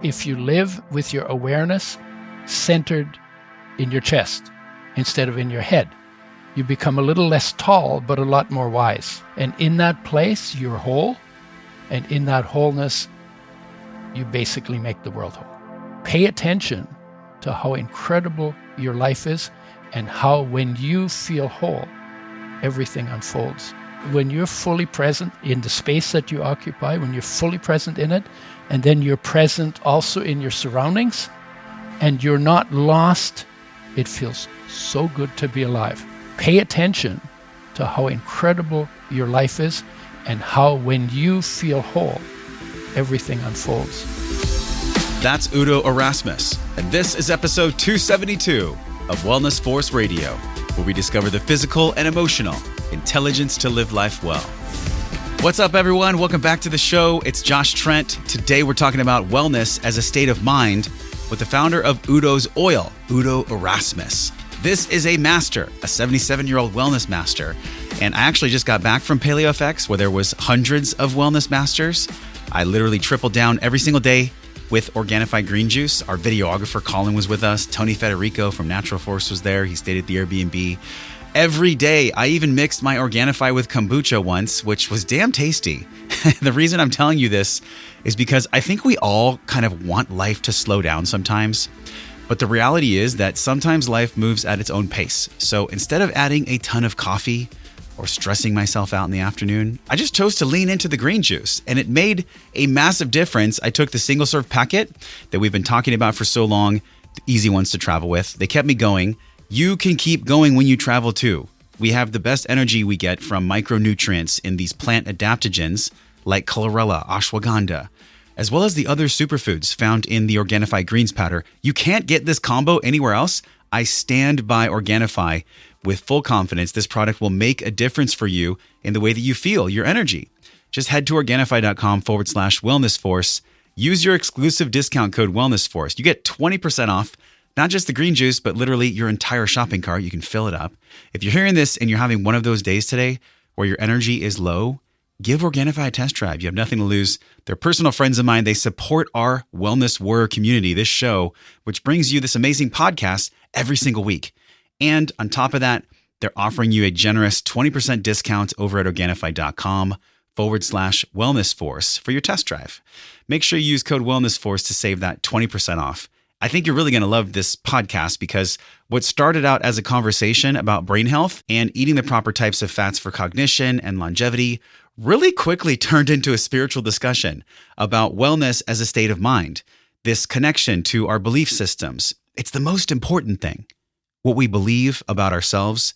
if you live with your awareness centered in your chest instead of in your head, you become a little less tall, but a lot more wise. And in that place, you're whole. And in that wholeness, you basically make the world whole. Pay attention to how incredible your life is and how when you feel whole, everything unfolds. When you're fully present in the space that you occupy, when you're fully present in it, and then you're present also in your surroundings, and you're not lost, it feels so good to be alive. Pay attention to how incredible your life is and how when you feel whole, everything unfolds. That's Udo Erasmus, and this is episode 272 of Wellness Force Radio, where we discover the physical and emotional intelligence to live life well. What's up, everyone? Welcome back to the show. It's Josh Trent. Today, we're talking about wellness as a state of mind with the founder of Udo's Oil, Udo Erasmus. This is a master, a 77-year-old wellness master. And I actually just got back from PaleoFX, where there was hundreds of wellness masters. I literally tripled down every single day with Organifi green juice. Our videographer, Colin, was with us. Tony Federico from Natural Force was there. He stayed at the Airbnb. Every day, I even mixed my Organifi with kombucha once, which was damn tasty. The reason I'm telling you this is because I think we all kind of want life to slow down sometimes. But the reality is that sometimes life moves at its own pace. So instead of adding a ton of coffee or stressing myself out in the afternoon, I just chose to lean into the green juice. And it made a massive difference. I took the single serve packet that we've been talking about for so long, the easy ones to travel with. They kept me going. You can keep going when you travel too. We have the best energy we get from micronutrients in these plant adaptogens like chlorella, ashwagandha, as well as the other superfoods found in the Organifi greens powder. You can't get this combo anywhere else. I stand by Organifi with full confidence. This product will make a difference for you in the way that you feel, your energy. Just head to Organifi.com/wellnessforce. Use your exclusive discount code wellnessforce. You get 20% off. Not just the green juice, but literally your entire shopping cart. You can fill it up. If you're hearing this and you're having one of those days today where your energy is low, give Organifi a test drive. You have nothing to lose. They're personal friends of mine. They support our Wellness Warrior community, this show, which brings you this amazing podcast every single week. And on top of that, they're offering you a generous 20% discount over at Organifi.com/wellnessforce for your test drive. Make sure you use code wellnessforce to save that 20% off. I think you're really going to love this podcast because what started out as a conversation about brain health and eating the proper types of fats for cognition and longevity really quickly turned into a spiritual discussion about wellness as a state of mind, this connection to our belief systems. It's the most important thing, what we believe about ourselves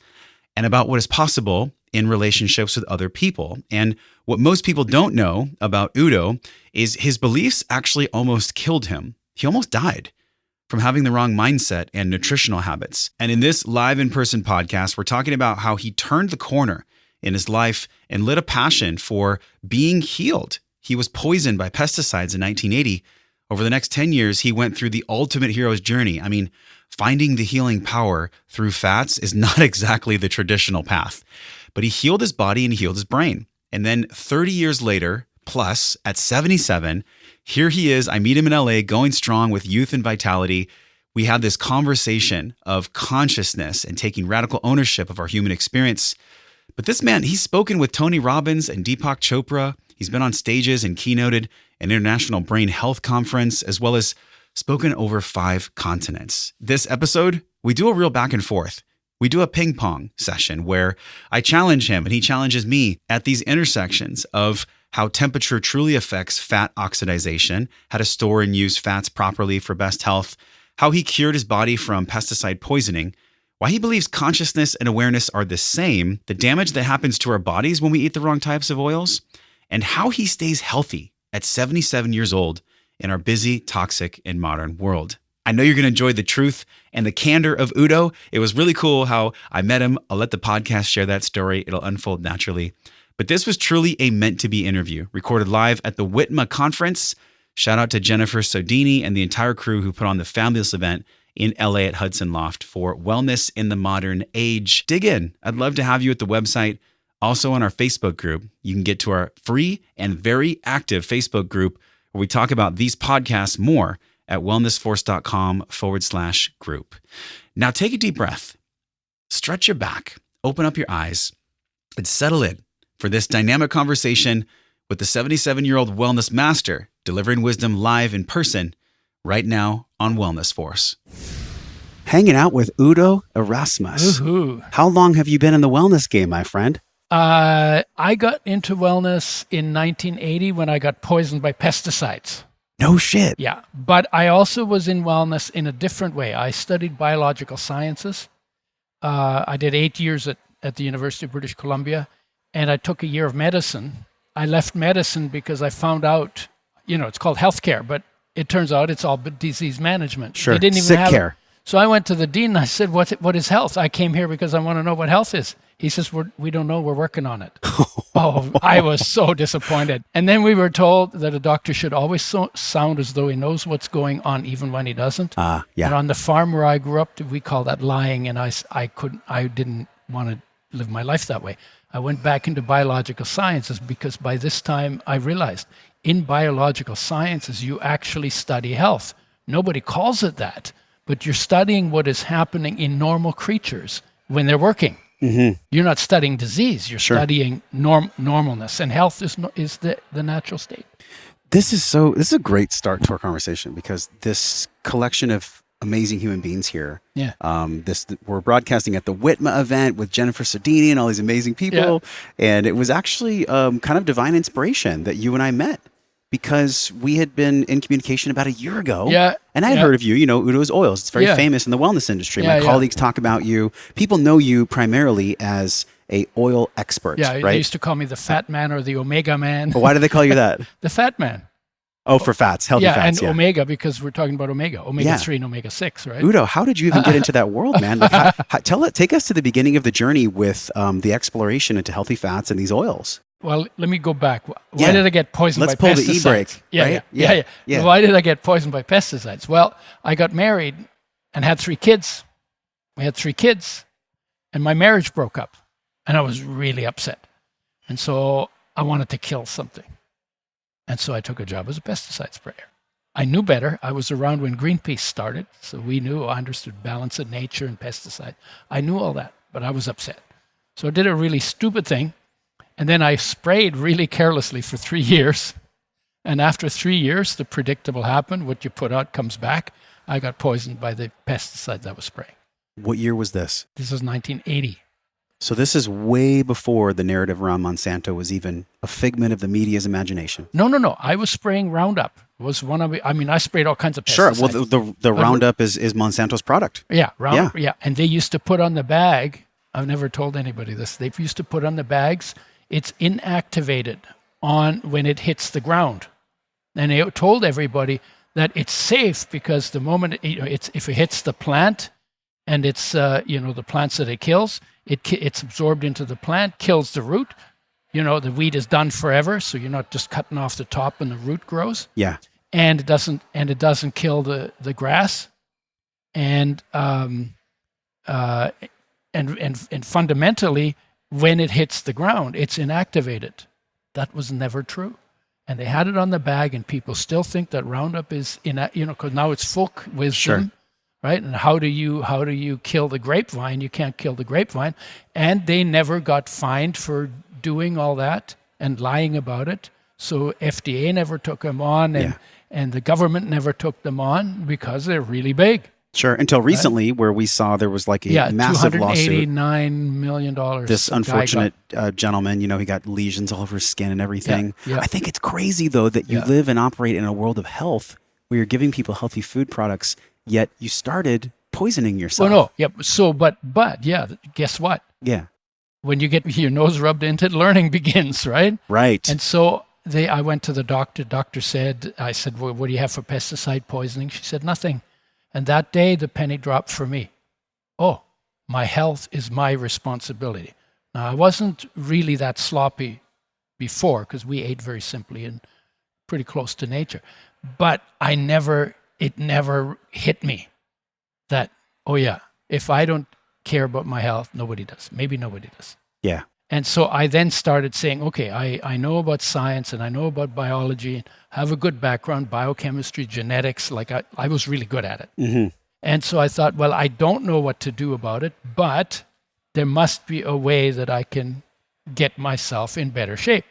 and about what is possible in relationships with other people. And what most people don't know about Udo is his beliefs actually almost killed him. He almost died from having the wrong mindset and nutritional habits. And in this live in-person podcast, we're talking about how he turned the corner in his life and lit a passion for being healed. He was poisoned by pesticides in 1980. Over the next 10 years, he went through the ultimate hero's journey. I mean, finding the healing power through fats is not exactly the traditional path, but he healed his body and he healed his brain. And then 30 years later, plus at 77, here he is. I meet him in LA, going strong with youth and vitality. We have this conversation of consciousness and taking radical ownership of our human experience. But this man, he's spoken with Tony Robbins and Deepak Chopra. He's been on stages and keynoted an international brain health conference, as well as spoken over 5 continents. This episode, we do a real back and forth. We do a ping pong session where I challenge him and he challenges me at these intersections of how temperature truly affects fat oxidation, how to store and use fats properly for best health, how he cured his body from pesticide poisoning, why he believes consciousness and awareness are the same, the damage that happens to our bodies when we eat the wrong types of oils, and how he stays healthy at 77 years old in our busy, toxic, and modern world. I know you're going to enjoy the truth and the candor of Udo. It was really cool how I met him. I'll let the podcast share that story. It'll unfold naturally. But this was truly a meant-to-be interview, recorded live at the WITMA conference. Shout out to Jennifer Sodini and the entire crew who put on the fabulous event in LA at Hudson Loft for Wellness in the Modern Age. Dig in. I'd love to have you at the website. Also on our Facebook group, you can get to our free and very active Facebook group where we talk about these podcasts more at wellnessforce.com/group. Now take a deep breath, stretch your back, open up your eyes, and settle in for this dynamic conversation with the 77-year-old wellness master delivering wisdom live in person right now on Wellness Force. Hanging out with Udo Erasmus. Woohoo. How long have you been in the wellness game, my friend? I got into wellness in 1980 when I got poisoned by pesticides. No shit. Yeah, but I also was in wellness in a different way. I studied biological sciences. I did 8 years at the University of British Columbia, and I took a year of medicine. I left medicine because I found out, it's called healthcare, but it turns out it's all disease management. Sure, They didn't even sick have care. So I went to the dean and I said, what is health? I came here because I want to know what health is. He says, we don't know, we're working on it. Oh, I was so disappointed. And then we were told that a doctor should always sound as though he knows what's going on, even when he doesn't. Yeah. And on the farm where I grew up, we call that lying. And I didn't want to live my life that way. I went back into biological sciences because by this time I realized in biological sciences, you actually study health. Nobody calls it that, but you're studying what is happening in normal creatures when they're working. Mm-hmm. You're not studying disease. You're studying normalness, and health is the natural state. This is a great start to our conversation because this collection of amazing human beings here. Yeah. We're broadcasting at the Whitma event with Jennifer Sardini and all these amazing people, and it was actually kind of divine inspiration that you and I met. Because we had been in communication about a year ago. Yeah. And I had heard of you, Udo's Oils. It's very famous in the wellness industry. My colleagues talk about you. People know you primarily as a oil expert, right? They used to call me the fat man or the omega man. But why do they call you that? The fat man. Oh, for fats, healthy fats. And omega, because we're talking about omega-3 and omega-6, right? Udo, how did you even get into that world, man? Like, take us to the beginning of the journey with the exploration into healthy fats and these oils. Well, let me go back. Why did I get poisoned by pesticides? Let's pull the e-brake. Yeah. Why did I get poisoned by pesticides? Well, I got married and had 3 kids. We had 3 kids, and my marriage broke up, and I was really upset. And so I wanted to kill something. And so I took a job as a pesticide sprayer. I knew better. I was around when Greenpeace started, so I understood balance of nature and pesticide. I knew all that, but I was upset. So I did a really stupid thing. And then I sprayed really carelessly for 3 years. And after 3 years, the predictable happened. What you put out comes back. I got poisoned by the pesticides I was spraying. What year was this? This was 1980. So this is way before the narrative around Monsanto was even a figment of the media's imagination. No. I was spraying Roundup. It was I sprayed all kinds of pesticides. Sure. Well, the Roundup is Monsanto's product. Yeah, Roundup. Yeah. And they used to put on the bag. I've never told anybody this. They used to put on the bags, it's inactivated when it hits the ground. And they told everybody that it's safe because the moment if it hits the plant and it's the plants that it kills, it's absorbed into the plant, kills the root. The weed is done forever, so you're not just cutting off the top and the root grows. Yeah. And it doesn't kill the grass. And fundamentally, when it hits the ground, it's inactivated. That was never true. And they had it on the bag, and people still think that Roundup is, because now it's folk wisdom, right? And how do you kill the grapevine? You can't kill the grapevine. And they never got fined for doing all that and lying about it. So FDA never took them on, and the government never took them on because they're really big. Sure, until recently, where we saw there was like a massive lawsuit. $289 million. This unfortunate gentleman, he got lesions all over his skin and everything. I think it's crazy, though, that you live and operate in a world of health where you're giving people healthy food products, yet you started poisoning yourself. Well, no, So, but guess what? Yeah. When you get your nose rubbed into it, learning begins, right? Right. And so I went to the doctor. Doctor said, well, what do you have for pesticide poisoning? She said, nothing. And that day, the penny dropped for me. Oh, my health is my responsibility. Now, I wasn't really that sloppy before because we ate very simply and pretty close to nature. But it never hit me that, if I don't care about my health, nobody does. Maybe nobody does. Yeah. And so I then started saying, okay, I know about science and I know about biology, and have a good background, biochemistry, genetics. Like I was really good at it. Mm-hmm. And so I thought, well, I don't know what to do about it, but there must be a way that I can get myself in better shape.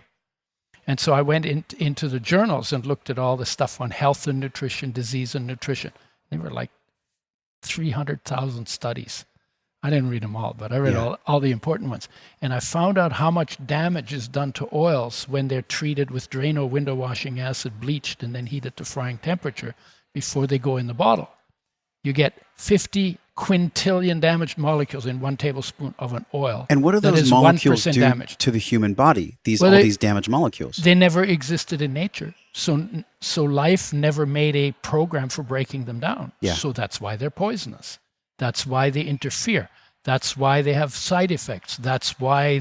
And so I went into the journals and looked at all the stuff on health and nutrition, disease and nutrition. They were like 300,000 studies. I didn't read them all, but I read all the important ones. And I found out how much damage is done to oils when they're treated with Drano window washing acid, bleached, and then heated to frying temperature before they go in the bottle. You get 50 quintillion damaged molecules in 1 tablespoon of an oil. And what do those molecules do to the human body? All these damaged molecules. They never existed in nature. So life never made a program for breaking them down. Yeah. So that's why they're poisonous. That's why they interfere. That's why they have side effects. That's why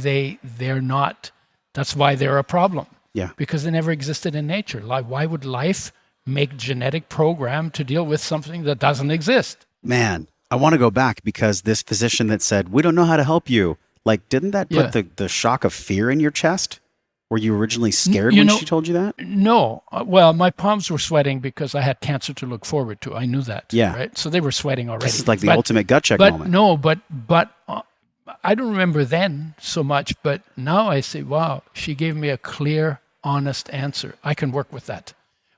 that's why they're a problem. Yeah. Because they never existed in nature. Like, why would life make genetic program to deal with something that doesn't exist? Man, I want to go back because this physician that said, we don't know how to help you. Like, didn't that put the shock of fear in your chest? Were you originally scared when she told you that? No. Well, my palms were sweating because I had cancer to look forward to. I knew that. Yeah. Right. So they were sweating already. This is like the ultimate gut check moment. No, but I don't remember then so much. But now I say, wow, she gave me a clear, honest answer. I can work with that.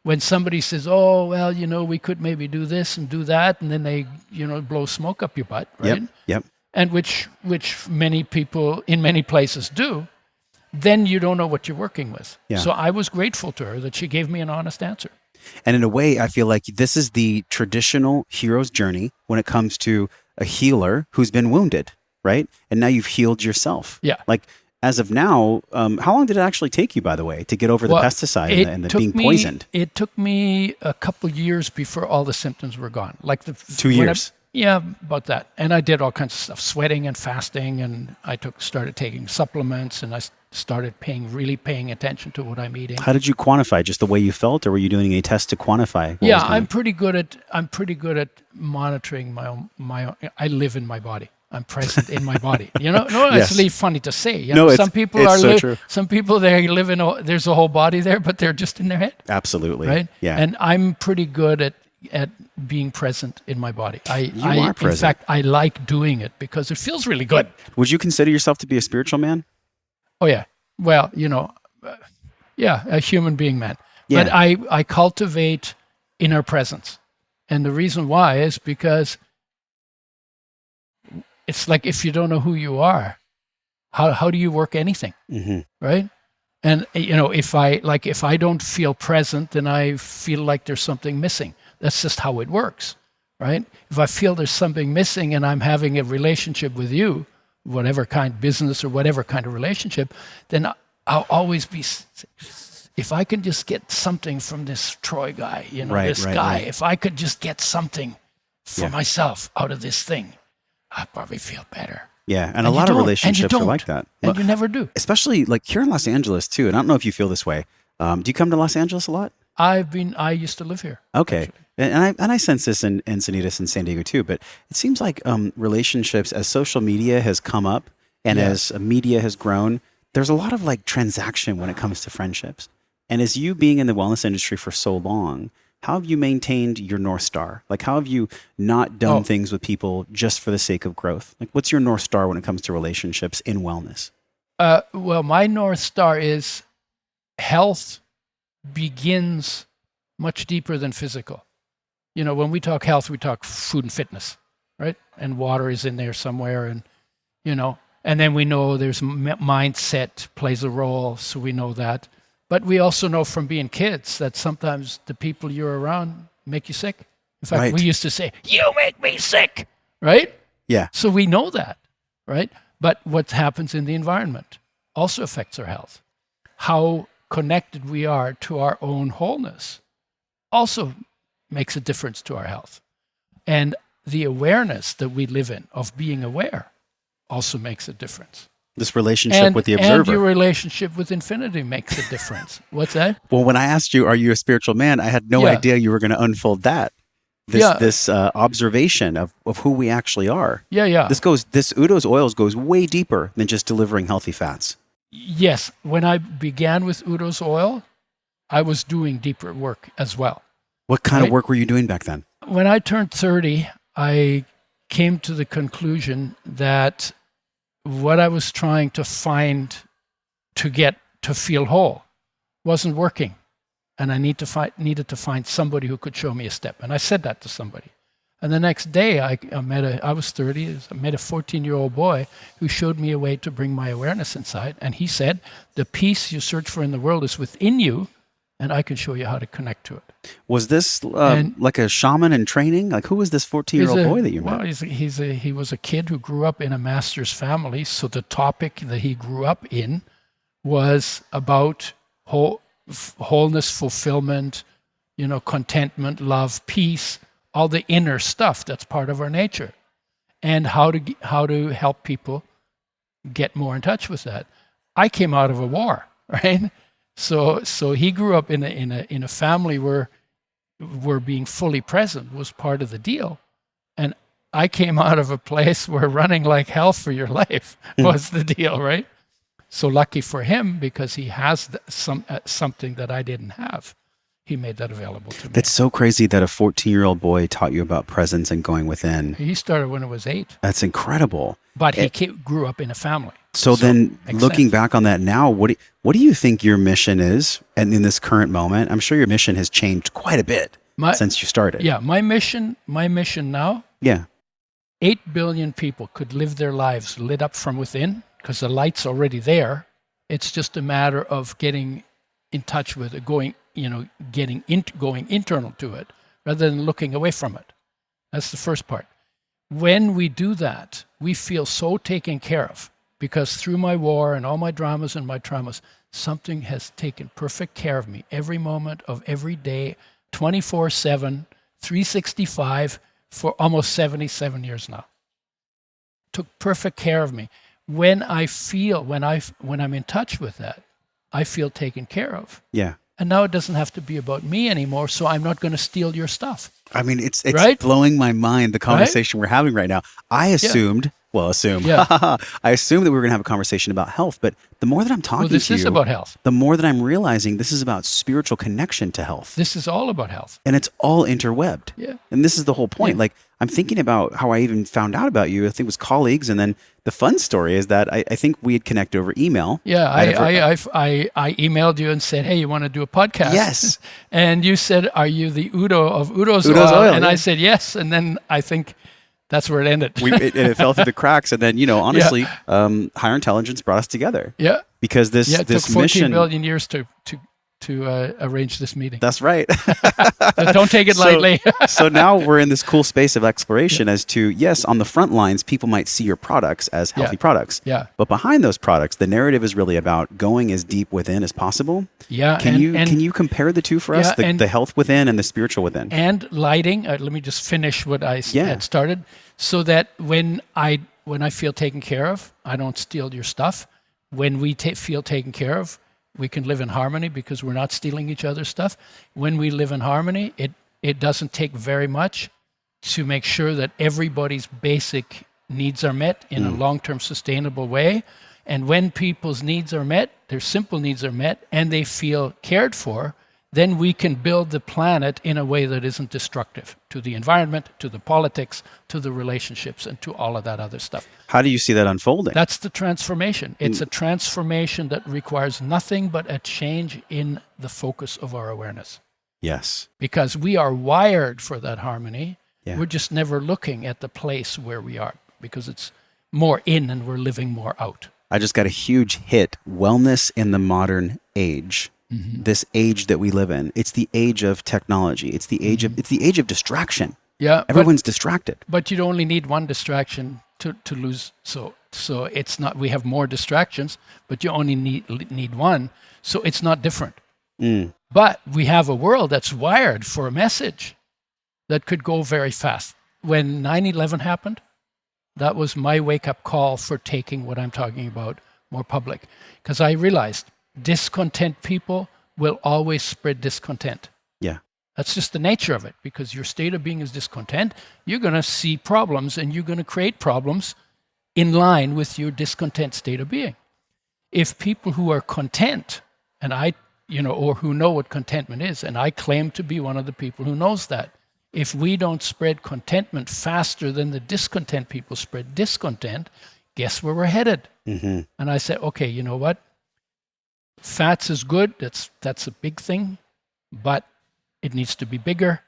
When somebody says, oh, well, we could maybe do this and do that, and then they, blow smoke up your butt, right? Yep. And which many people in many places do, then you don't know what you're working with. Yeah. So I was grateful to her that she gave me an honest answer. And in a way, I feel like this is the traditional hero's journey when it comes to a healer who's been wounded, right? And now you've healed yourself. Yeah. Like, as of now, how long did it actually take you, by the way, to get over the pesticide and the being poisoned? It took me a couple years before all the symptoms were gone. Like 2 years. Yeah, about that. And I did all kinds of stuff, sweating and fasting, and I started taking supplements, and I started really paying attention to what I'm eating. How did you quantify? Just the way you felt, or were you doing a test to quantify? Yeah, I'm pretty good at monitoring my own. I live in my body. I'm present in my body. It's really funny to say. Some people some people they live in there's a whole body there, but they're just in their head. Absolutely. Right? Yeah. And I'm pretty good at being present in my body. You are present. In fact, I like doing it because it feels really good. Would you consider yourself to be a spiritual man? Oh, yeah. Well, a human being man. Yeah. But I cultivate inner presence. And the reason why is because it's like if you don't know who you are, how do you work anything? Mm-hmm. Right? And, if I don't feel present, then I feel like there's something missing. That's just how it works, right? If I feel there's something missing and I'm having a relationship with you, whatever kind, business or whatever kind of relationship, then I'll always be, if I can just get something from this Troy guy, guy, if I could just get something for myself out of this thing, I'd probably feel better. Yeah, and a lot of relationships are like that. And you never do. Especially like here in Los Angeles too, and I don't know if you feel this way. Do you come to Los Angeles a lot? I used to live here. Okay. And I sense this in Encinitas and San Diego too, but it seems like relationships, as social media has come up and as media has grown, there's a lot of like transaction when it comes to friendships. And as you being in the wellness industry for so long, how have you maintained your North Star? Like, how have you not done things with people just for the sake of growth? Like, what's your North Star when it comes to relationships in wellness? Well, my North Star is health begins much deeper than physical. When we talk health, we talk food and fitness, right? And water is in there somewhere, and and then we know there's mindset plays a role, so we know that. But we also know from being kids that sometimes the people you're around make you sick. In fact, we used to say, "You make me sick," right? Yeah. So we know that, right? But what happens in the environment also affects our health. How connected we are to our own wholeness also makes a difference to our health. And the awareness that we live in of being aware also makes a difference. This relationship with the observer. And your relationship with infinity makes a difference. What's that? Well, when I asked you, are you a spiritual man? I had no idea you were going to unfold that. this observation of who we actually are. Yeah. This Udo's oils goes way deeper than just delivering healthy fats. Yes. When I began with Udo's oil, I was doing deeper work as well. What kind of work were you doing back then? When I turned 30, I came to the conclusion that what I was trying to find to get to feel whole wasn't working. And I needed to find somebody who could show me a step. And I said that to somebody. And the next day, I was 30, I met a 14-year-old boy who showed me a way to bring my awareness inside. And he said, the peace you search for in the world is within you, and I can show you how to connect to it. Was this like a shaman in training? Like, who was this 14-year-old boy that you met? Well, he was a kid who grew up in a master's family. So the topic that he grew up in was about wholeness, fulfillment, contentment, love, peace, all the inner stuff that's part of our nature, and how to help people get more in touch with that. I came out of a war, right? So he grew up in a family where being fully present was part of the deal, and I came out of a place where running like hell for your life was the deal, right? So lucky for him, because he has something that I didn't have. He made that available to me. That's so crazy that a 14-year-old boy taught you about presence and going within. He started when I was 8. That's incredible. But he grew up in a family. So then, looking back on that now, what do you think your mission is? And in this current moment, I'm sure your mission has changed quite a bit since you started. Yeah, my mission now. Yeah. 8 billion people could live their lives lit up from within, because the light's already there. It's just a matter of getting in touch with it, going internal to it, rather than looking away from it. That's the first part. When we do that, we feel so taken care of, because through my war and all my dramas and my traumas, something has taken perfect care of me every moment of every day, 24/7, 365, for almost 77 years now. Took perfect care of me. When I'm in touch with that, I feel taken care of. Yeah. And now it doesn't have to be about me anymore, so I'm not going to steal your stuff. I mean, it's right? blowing my mind, the conversation we're having right now. I assumed, I assumed that we were going to have a conversation about health, but the more that I'm talking to you, this is about health. The more that I'm realizing this is about spiritual connection to health. This is all about health. And it's all interwebbed. Yeah. And this is the whole point. Yeah. Like, I'm thinking about how I even found out about you. I think it was colleagues. And then the fun story is that I think we had connected over email. Yeah, I emailed you and said, hey, you want to do a podcast? Yes. And you said, are you the Udo of Udo's Oil? And I said, yes. And then I think that's where it ended. It fell through the cracks. And then, honestly, Higher Intelligence brought us together. Yeah. Because this it took 14 billion years to arrange this meeting. That's right. So don't take it lightly. So now we're in this cool space of exploration as to, yes, on the front lines, people might see your products as healthy products. Yeah. But behind those products, the narrative is really about going as deep within as possible. Yeah. Can you compare the two for us? The health within and the spiritual within. And lighting. Let me just finish what I had started. So that when I feel taken care of, I don't steal your stuff. When we feel taken care of, we can live in harmony because we're not stealing each other's stuff. When we live in harmony, it doesn't take very much to make sure that everybody's basic needs are met in a long-term sustainable way. And when people's needs are met, their simple needs are met, and they feel cared for, then we can build the planet in a way that isn't destructive to the environment, to the politics, to the relationships, and to all of that other stuff. How do you see that unfolding? That's the transformation. It's a transformation that requires nothing but a change in the focus of our awareness. Yes. Because we are wired for that harmony. Yeah. We're just never looking at the place where we are because it's more in and we're living more out. I just got a huge hit. Wellness in the modern age. Mm-hmm. This age that we live in. It's the age of technology. It's the age of distraction. Yeah. Everyone's distracted. But you only need one distraction to lose. So it's not, we have more distractions, but you only need one. So it's not different. But we have a world that's wired for a message that could go very fast. When 9/11 happened, that was my wake-up call for taking what I'm talking about more public. Because I realized discontent people will always spread discontent. Yeah. That's just the nature of it, because your state of being is discontent. You're going to see problems, and you're going to create problems in line with your discontent state of being. If people who are content, and or who know what contentment is, and I claim to be one of the people who knows that, if we don't spread contentment faster than the discontent people spread discontent, guess where we're headed? Mm-hmm. And I said, okay, you know what? Fats is good. That's a big thing, but it needs to be bigger.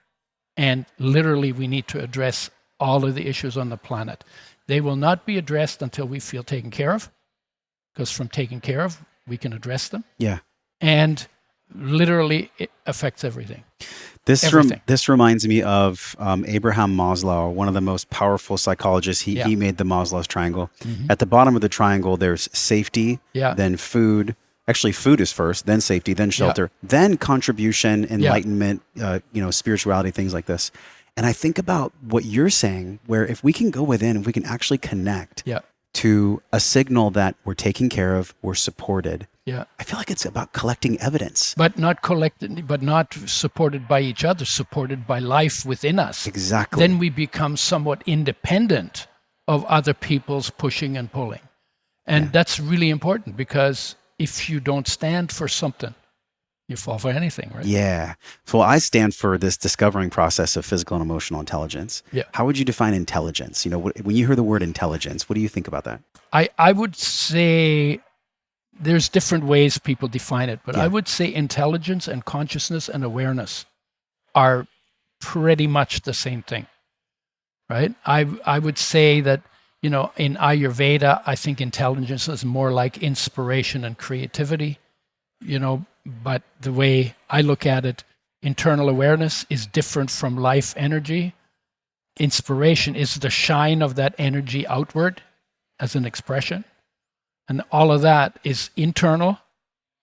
And literally, we need to address all of the issues on the planet. They will not be addressed until we feel taken care of, because from taken care of, we can address them. Yeah. And literally, it affects everything. This reminds me of Abraham Maslow, one of the most powerful psychologists. He made the Maslow's triangle. Mm-hmm. At the bottom of the triangle, there's safety, then food. Actually, food is first, then safety, then shelter, then contribution, enlightenment, spirituality, things like this. And I think about what you're saying, where if we can go within, if we can actually connect to a signal that we're taken care of, we're supported. Yeah. I feel like it's about collecting evidence. But not supported by each other, supported by life within us. Exactly. Then we become somewhat independent of other people's pushing and pulling. And that's really important, because if you don't stand for something, you fall for anything, right? Yeah. So I stand for this discovering process of physical and emotional intelligence. Yeah. How would you define intelligence? When you hear the word intelligence, what do you think about that? I would say there's different ways people define it, but I would say intelligence and consciousness and awareness are pretty much the same thing, right? I would say that, in Ayurveda, I think intelligence is more like inspiration and creativity, but the way I look at it, internal awareness is different from life energy. Inspiration is the shine of that energy outward as an expression. And all of that is internal,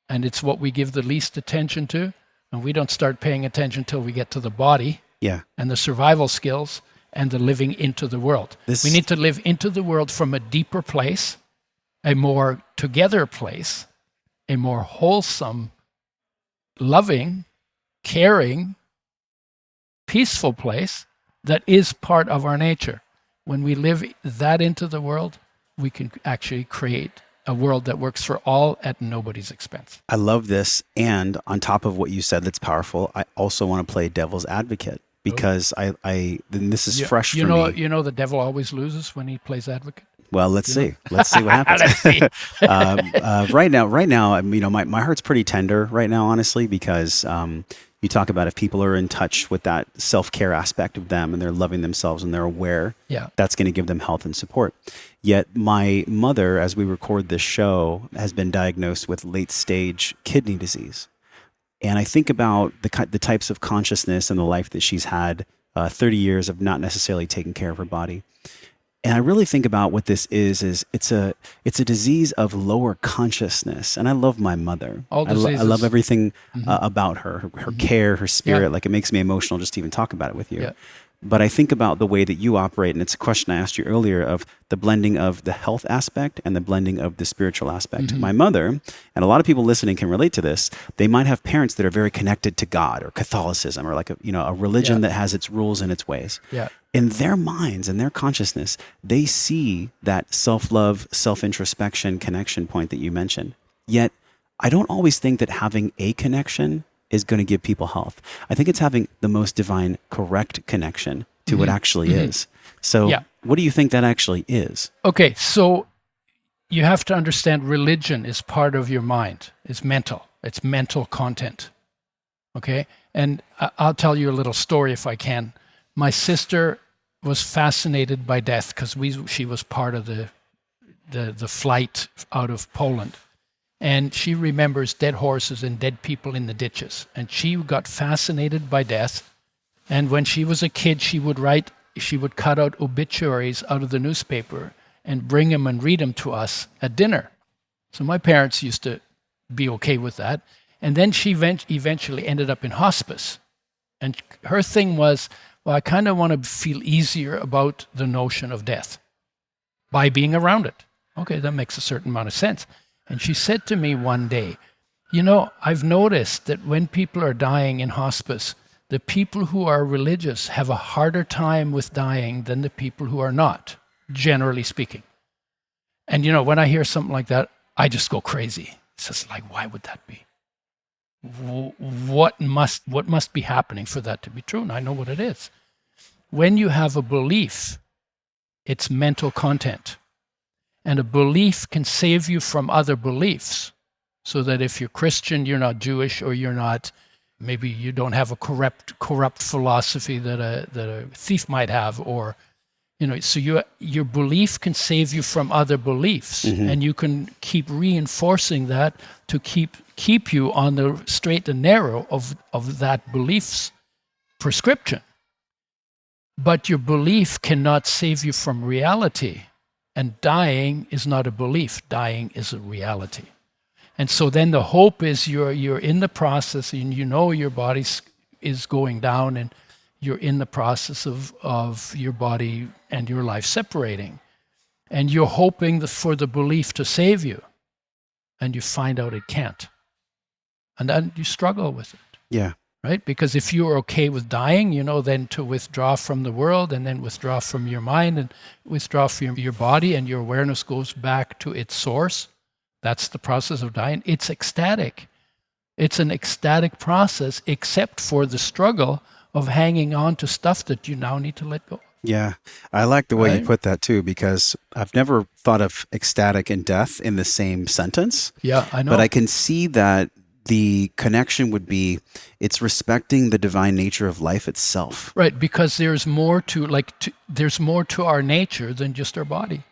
and it's what we give the least attention to. And we don't start paying attention until we get to the body and the survival skills and the living into the world. We need to live into the world from a deeper place, a more together place, a more wholesome, loving, caring, peaceful place that is part of our nature. When we live that into the world, we can actually create a world that works for all at nobody's expense. I love this. And on top of what you said that's powerful, I also want to play devil's advocate, because this is fresh for me. You know the devil always loses when he plays advocate? Well, let's see. Let's see what happens. Let's see. Right now, my heart's pretty tender right now, honestly, because you talk about if people are in touch with that self-care aspect of them and they're loving themselves and they're aware, that's going to give them health and support. Yet my mother, as we record this show, has been diagnosed with late-stage kidney disease. And I think about the types of consciousness and the life that she's had, 30 years of not necessarily taking care of her body. And I really think about what this is it's a disease of lower consciousness. And I love my mother. I love everything about her care, her spirit. Like, it makes me emotional just to even talk about it with you. Yeah. But I think about the way that you operate, and it's a question I asked you earlier of the blending of the health aspect and the blending of the spiritual aspect. My mother, and a lot of people listening can relate to this, they might have parents that are very connected to God or Catholicism or like a religion that has its rules and its ways. Yeah. In their minds and their consciousness, they see that self-love, self-introspection connection point that you mentioned. Yet, I don't always think that having a connection is going to give people health. I think it's having the most divine, correct connection to what actually is. So what do you think that actually is? Okay, so you have to understand religion is part of your mind. It's mental. It's mental content. Okay? And I'll tell you a little story if I can. My sister was fascinated by death because she was part of the flight out of Poland. And she remembers dead horses and dead people in the ditches. And she got fascinated by death. And when she was a kid, she would cut out obituaries out of the newspaper and bring them and read them to us at dinner. So my parents used to be okay with that. And then she eventually ended up in hospice. And her thing was, well, I kind of want to feel easier about the notion of death by being around it. Okay, that makes a certain amount of sense. And she said to me one day, I've noticed that when people are dying in hospice, the people who are religious have a harder time with dying than the people who are not, generally speaking. And, when I hear something like that, I just go crazy. It's just like, why would that be? What must be happening for that to be true? And I know what it is. When you have a belief, it's mental content. And a belief can save you from other beliefs. So that if you're Christian, you're not Jewish, or you're not, maybe you don't have a corrupt philosophy that a thief might have, or, so your belief can save you from other beliefs, and you can keep reinforcing that to keep you on the straight and narrow of that belief's prescription. But your belief cannot save you from reality, and dying is not a belief. Dying is a reality. And so then the hope is you're in the process, and your body is going down, and you're in the process of your body and your life separating. And you're hoping for the belief to save you, and you find out it can't. And then you struggle with it. Yeah. Right? Because if you're okay with dying, then to withdraw from the world, and then withdraw from your mind, and withdraw from your body, and your awareness goes back to its source. That's the process of dying. It's ecstatic. It's an ecstatic process, except for the struggle of hanging on to stuff that you now need to let go. Yeah, I like the way you put that too, because I've never thought of ecstatic and death in the same sentence. Yeah, I know. But I can see that the connection would be, it's respecting the divine nature of life itself. Right, because there's more there's more to our nature than just our body.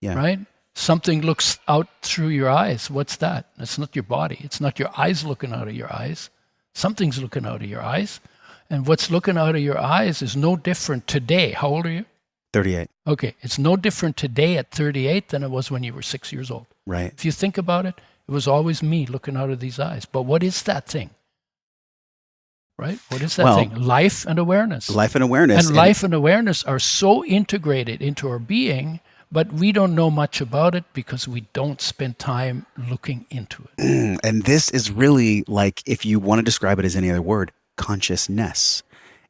Yeah. Right? Something looks out through your eyes. What's that? It's not your body. It's not your eyes looking out of your eyes. Something's looking out of your eyes. And what's looking out of your eyes is no different today. How old are you? 38. Okay. It's no different today at 38 than it was when you were 6 years old. Right. If you think about it, it was always me looking out of these eyes. But what is that thing? Right? What is that thing? Life and awareness. Life and awareness. And life and awareness are so integrated into our being, but we don't know much about it because we don't spend time looking into it. And this is really, like, if you want to describe it as any other word, consciousness.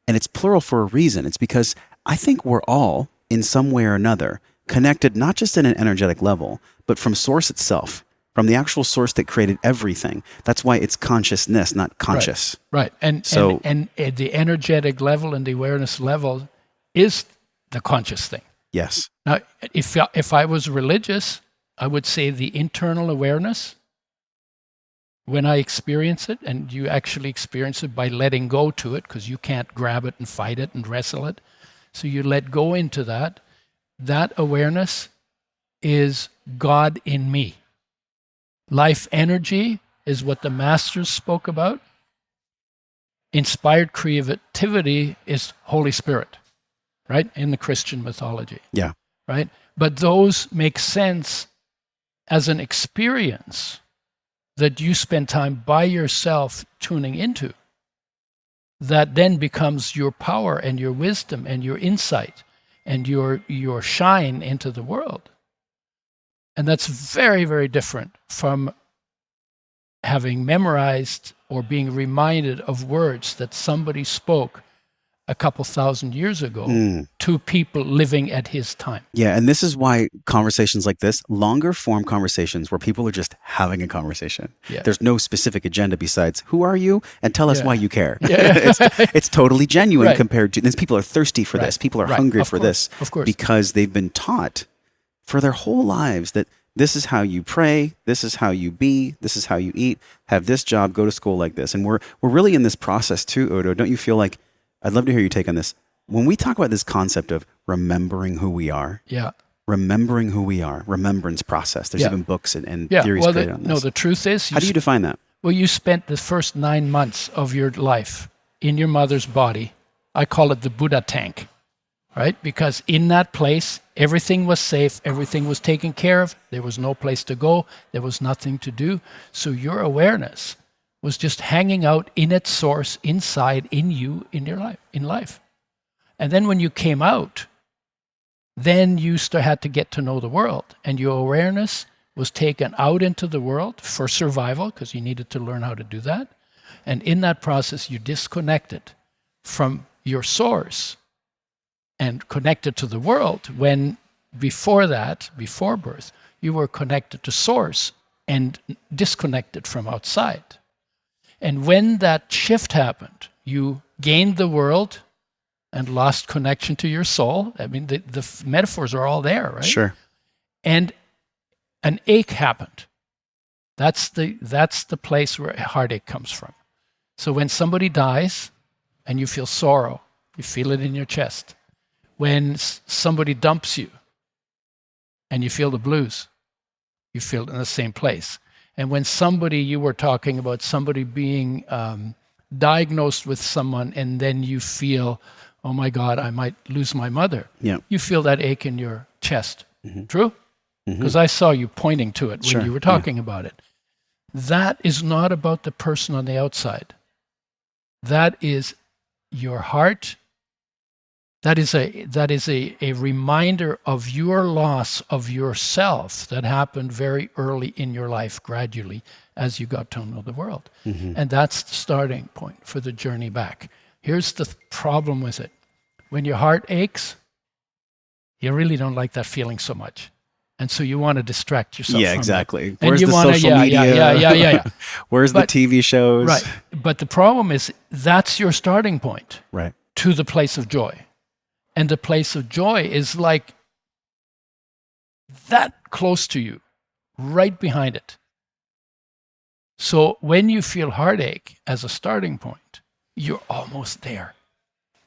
And it's plural for a reason. It's because I think we're all, in some way or another, connected not just at an energetic level, but from source itself, from the actual source that created everything. That's why it's consciousness, not conscious. Right. And the energetic level and the awareness level is the conscious thing. Yes. Now, if I was religious, I would say the internal awareness, when I experience it, and you actually experience it by letting go to it, because you can't grab it and fight it and wrestle it. So you let go into that. That awareness is God in me. Life energy is what the masters spoke about. Inspired creativity is Holy Spirit, right? In the Christian mythology. Yeah. Right? But those make sense as an experience that you spend time by yourself tuning into. That then becomes your power and your wisdom and your insight and your shine into the world. And that's very, very different from having memorized or being reminded of words that somebody spoke a couple thousand years ago to people living at his time. Yeah, and this is why conversations like this, longer form conversations where people are just having a conversation. Yeah. There's no specific agenda besides, who are you? And tell us why you care. Yeah. it's totally genuine compared to, people are thirsty for this. People are hungry for this. Of course. Because they've been taught for their whole lives that this is how you pray, this is how you be, this is how you eat, have this job, go to school like this. And we're really in this process too, Udo. Don't you feel like, I'd love to hear your take on this. When we talk about this concept of remembering who we are, remembering who we are, remembrance process, there's even books and theories created on this. No, the truth is... How do you define that? Well, you spent the first 9 months of your life in your mother's body. I call it the Buddha tank, right? Because in that place, everything was safe, everything was taken care of, there was no place to go, there was nothing to do. So your awareness was just hanging out in its source, inside, in you, in your life, in life. And then when you came out, then you had to get to know the world. And your awareness was taken out into the world for survival, because you needed to learn how to do that. And in that process, you disconnected from your source and connected to the world, when before that, before birth, you were connected to source and disconnected from outside. And when that shift happened, you gained the world and lost connection to your soul. I mean, the metaphors are all there, right? Sure. And an ache happened. That's the place where heartache comes from. So when somebody dies and you feel sorrow, you feel it in your chest. When somebody dumps you and you feel the blues, you feel it in the same place. And when somebody, you were talking about somebody being diagnosed with someone, and then you feel, oh my God, I might lose my mother. Yeah. You feel that ache in your chest. Mm-hmm. True? Because I saw you pointing to it when Sure. you were talking about it. That is not about the person on the outside. That is your heart. That is a reminder of your loss of yourself that happened very early in your life, gradually, as you got to know the world. Mm-hmm. And that's the starting point for the journey back. Here's the problem with it. When your heart aches, you really don't like that feeling so much. And so you want to distract yourself Yeah, from exactly. it. Where's And you the wanna, social media? Yeah. Where's But- the TV shows? Right. But the problem is that's your starting point Right. to the place of joy. And the place of joy is like that close to you, right behind it. So when you feel heartache as a starting point, you're almost there.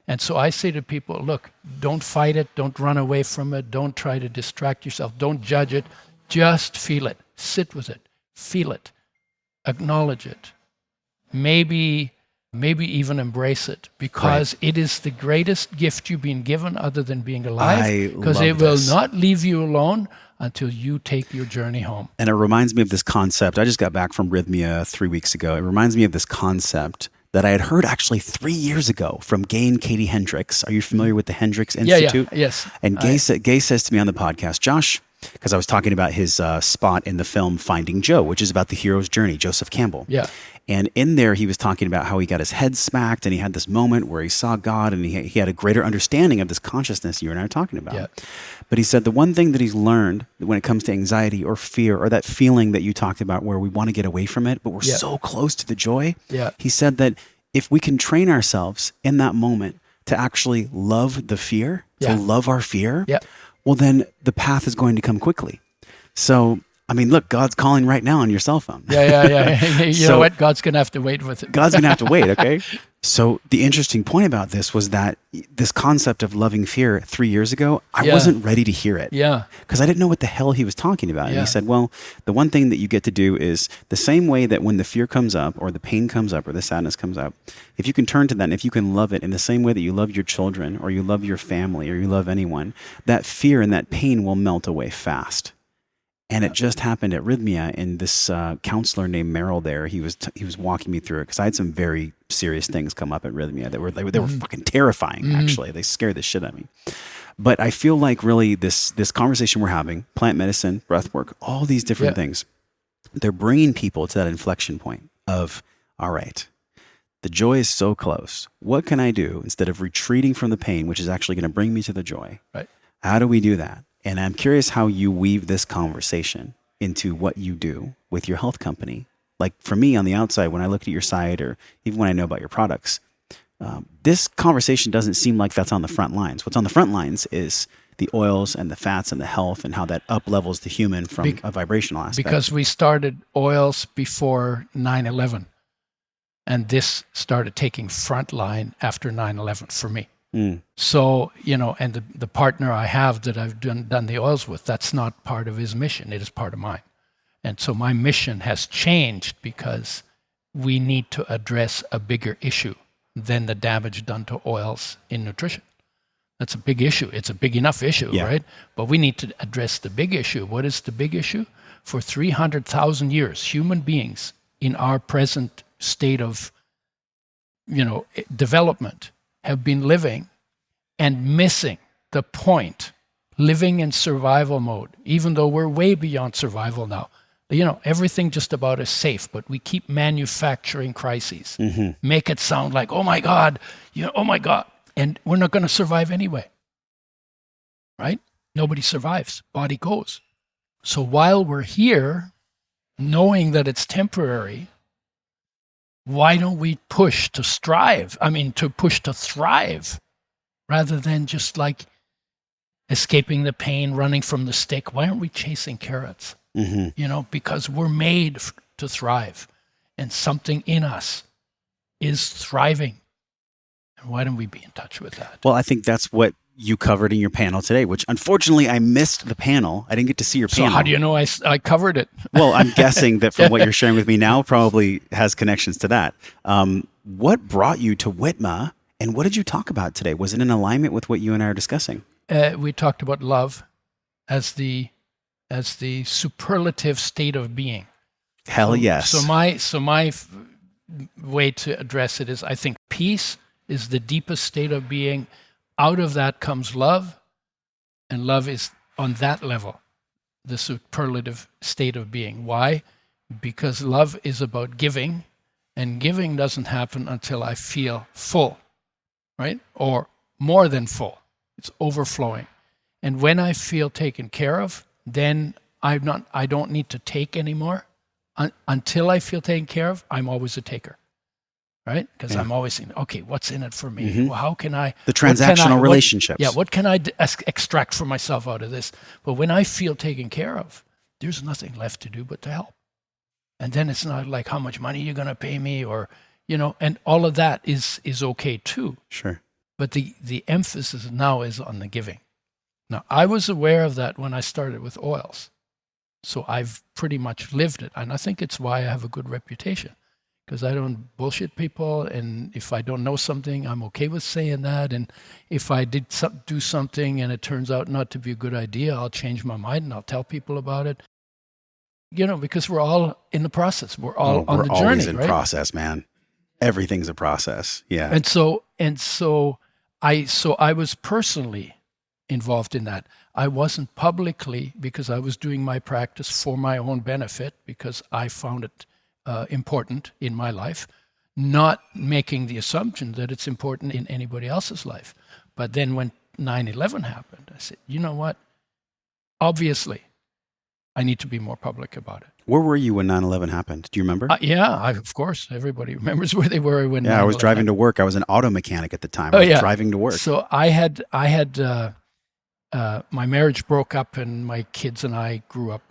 And so I say to people, look, don't fight it. Don't run away from it. Don't try to distract yourself. Don't judge it. Just feel it. Sit with it. Feel it. Acknowledge it. Maybe even embrace it, because it is the greatest gift you've been given other than being alive, because it will not leave you alone until you take your journey home. And it reminds me of this concept. I just got back from Rhythmia 3 weeks ago. It reminds me of this concept that I had heard actually 3 years ago from Gay and Katie Hendricks. Are you familiar with the Hendricks Institute? Yes. And Gay says to me on the podcast, Josh, because I was talking about his spot in the film Finding Joe, which is about the hero's journey, Joseph Campbell. Yeah. And in there, he was talking about how he got his head smacked, and he had this moment where he saw God, and he had a greater understanding of this consciousness you and I are talking about. Yeah. But he said the one thing that he's learned when it comes to anxiety or fear, or that feeling that you talked about where we want to get away from it, but we're so close to the joy. Yeah. He said that if we can train ourselves in that moment to actually love the fear, to love our fear, well, then the path is going to come quickly. So, I mean, look, God's calling right now on your cell phone. Yeah. You know what? God's going to have to wait with it. God's going to have to wait, okay? So the interesting point about this was that this concept of loving fear 3 years ago, I wasn't ready to hear it. Yeah. Because I didn't know what the hell he was talking about. And he said, well, the one thing that you get to do is the same way that when the fear comes up or the pain comes up or the sadness comes up, if you can turn to that and if you can love it in the same way that you love your children or you love your family or you love anyone, that fear and that pain will melt away fast. And it just happened at Rhythmia, and this counselor named Merrill there, he was walking me through it, because I had some very serious things come up at Rhythmia that were fucking terrifying, actually. They scared the shit out of me. But I feel like really this conversation we're having, plant medicine, breath work, all these different things, they're bringing people to that inflection point of, all right, the joy is so close. What can I do instead of retreating from the pain, which is actually going to bring me to the joy? Right. How do we do that? And I'm curious how you weave this conversation into what you do with your health company. Like for me on the outside, when I look at your site or even when I know about your products, this conversation doesn't seem like that's on the front lines. What's on the front lines is the oils and the fats and the health and how that up levels the human from a vibrational aspect. Because we started oils before 9/11. And this started taking front line after 9/11 for me. So, and the partner I have that I've done the oils with, that's not part of his mission. It is part of mine. And so my mission has changed because we need to address a bigger issue than the damage done to oils in nutrition. That's a big issue. It's a big enough issue, right? But we need to address the big issue. What is the big issue? For 300,000 years, human beings in our present state of, development have been living and missing the point, living in survival mode, even though we're way beyond survival now. Everything just about is safe, but we keep manufacturing crises. Mm-hmm. Make it sound like, oh my God, oh my God. And we're not going to survive anyway. Right? Nobody survives. Body goes. So while we're here, knowing that it's temporary, why don't we push to strive? To push to thrive rather than just like escaping the pain, running from the stick. Why aren't we chasing carrots? Mm-hmm. Because we're made to thrive, and something in us is thriving. And why don't we be in touch with that? Well, I think that's what you covered in your panel today, which unfortunately I missed the panel. I didn't get to see your panel. So how do you know I covered it? Well, I'm guessing that from what you're sharing with me now probably has connections to that. What brought you to WITMA, and what did you talk about today? Was it in alignment with what you and I are discussing? We talked about love as the superlative state of being. Hell yes. So my way to address it is, I think peace is the deepest state of being. Out of that comes love, and love is on that level, the superlative state of being. Why? Because love is about giving, and giving doesn't happen until I feel full, right? Or more than full. It's overflowing. And when I feel taken care of, then I don't need to take anymore. Until I feel taken care of, I'm always a taker. Right? Because I'm always thinking, okay, what's in it for me? Mm-hmm. Well, how can I... The transactional relationships. What can I extract for myself out of this? But when I feel taken care of, there's nothing left to do but to help. And then it's not like how much money you're going to pay me or, and all of that is okay too. Sure. But the emphasis now is on the giving. Now, I was aware of that when I started with oils. So I've pretty much lived it. And I think it's why I have a good reputation. Because I don't bullshit people, and if I don't know something, I'm okay with saying that. And if I did do something and it turns out not to be a good idea, I'll change my mind and I'll tell people about it. Because we're all in the process. We're all on the journey. We're always in right? process, man. Everything's a process. Yeah. And so I was personally involved in that. I wasn't publicly, because I was doing my practice for my own benefit, because I found it important in my life, not making the assumption that it's important in anybody else's life. But then when 9/11 happened, I said, you know what? Obviously, I need to be more public about it. Where were you when 9/11 happened? Do you remember? Of course. Everybody remembers where they were when 9/11 I was driving to work. I was an auto mechanic at the time. I was driving to work. So I had my marriage broke up, and my kids and I grew up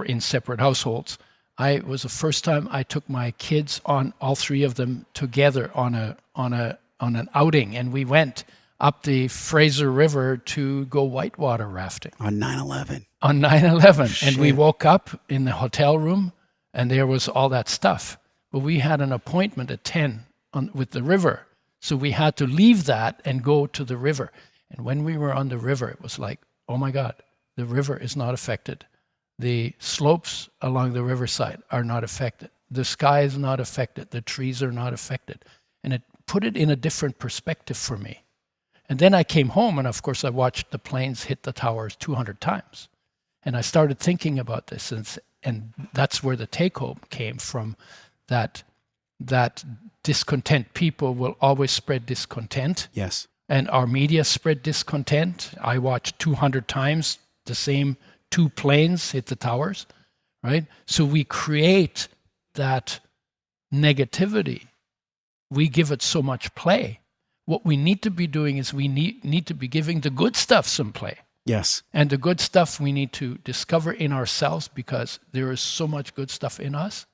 in separate households. It was the first time I took my kids on, all three of them together on an outing, and we went up the Fraser River to go whitewater rafting. On 9/11. On 9/11. And we woke up in the hotel room, and there was all that stuff. But we had an appointment at 10 with the river. So we had to leave that and go to the river. And when we were on the river, it was like, oh my God, the river is not affected. The slopes along the riverside are not affected. The sky is not affected. The trees are not affected. And it put it in a different perspective for me. And then I came home, and of course I watched the planes hit the towers 200 times. And I started thinking about this, and that's where the take-home came from, that discontent people will always spread discontent. Yes. And our media spread discontent. I watched 200 times the same 2 planes hit the towers, right? So we create that negativity. We give it so much play. What we need to be doing is we need to be giving the good stuff some play. Yes. And the good stuff we need to discover in ourselves, because there is so much good stuff in us.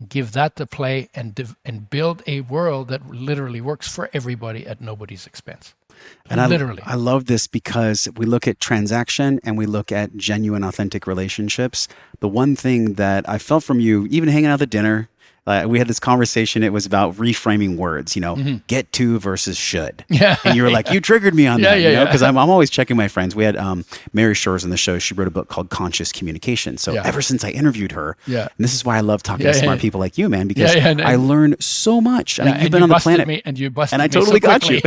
Give that the play and build a world that literally works for everybody at nobody's expense. And I love this, because we look at transaction and we look at genuine, authentic relationships. The one thing that I felt from you, even hanging out at dinner, We had this conversation. It was about reframing words, get to versus should. Yeah. And you were like, you triggered me on Yeah, that, yeah, because I'm always checking my friends. We had Mary Shores on the show. She wrote a book called Conscious Communication. So ever since I interviewed her, and this is why I love talking to smart people like you, man, because I learned so much. I mean, you've been on the planet. And I totally got you.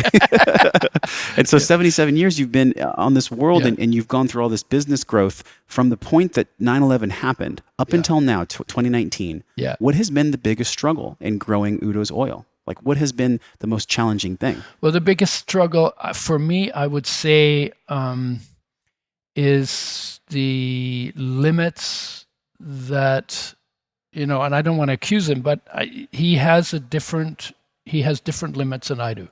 And so 77 years you've been on this world and you've gone through all this business growth from the point that 9/11 happened up until now, 2019. What has been the biggest struggle in growing Udo's oil? Like, what has been the most challenging thing? Well, the biggest struggle for me, I would say, is the limits that, and I don't want to accuse him, but he has different limits than I do.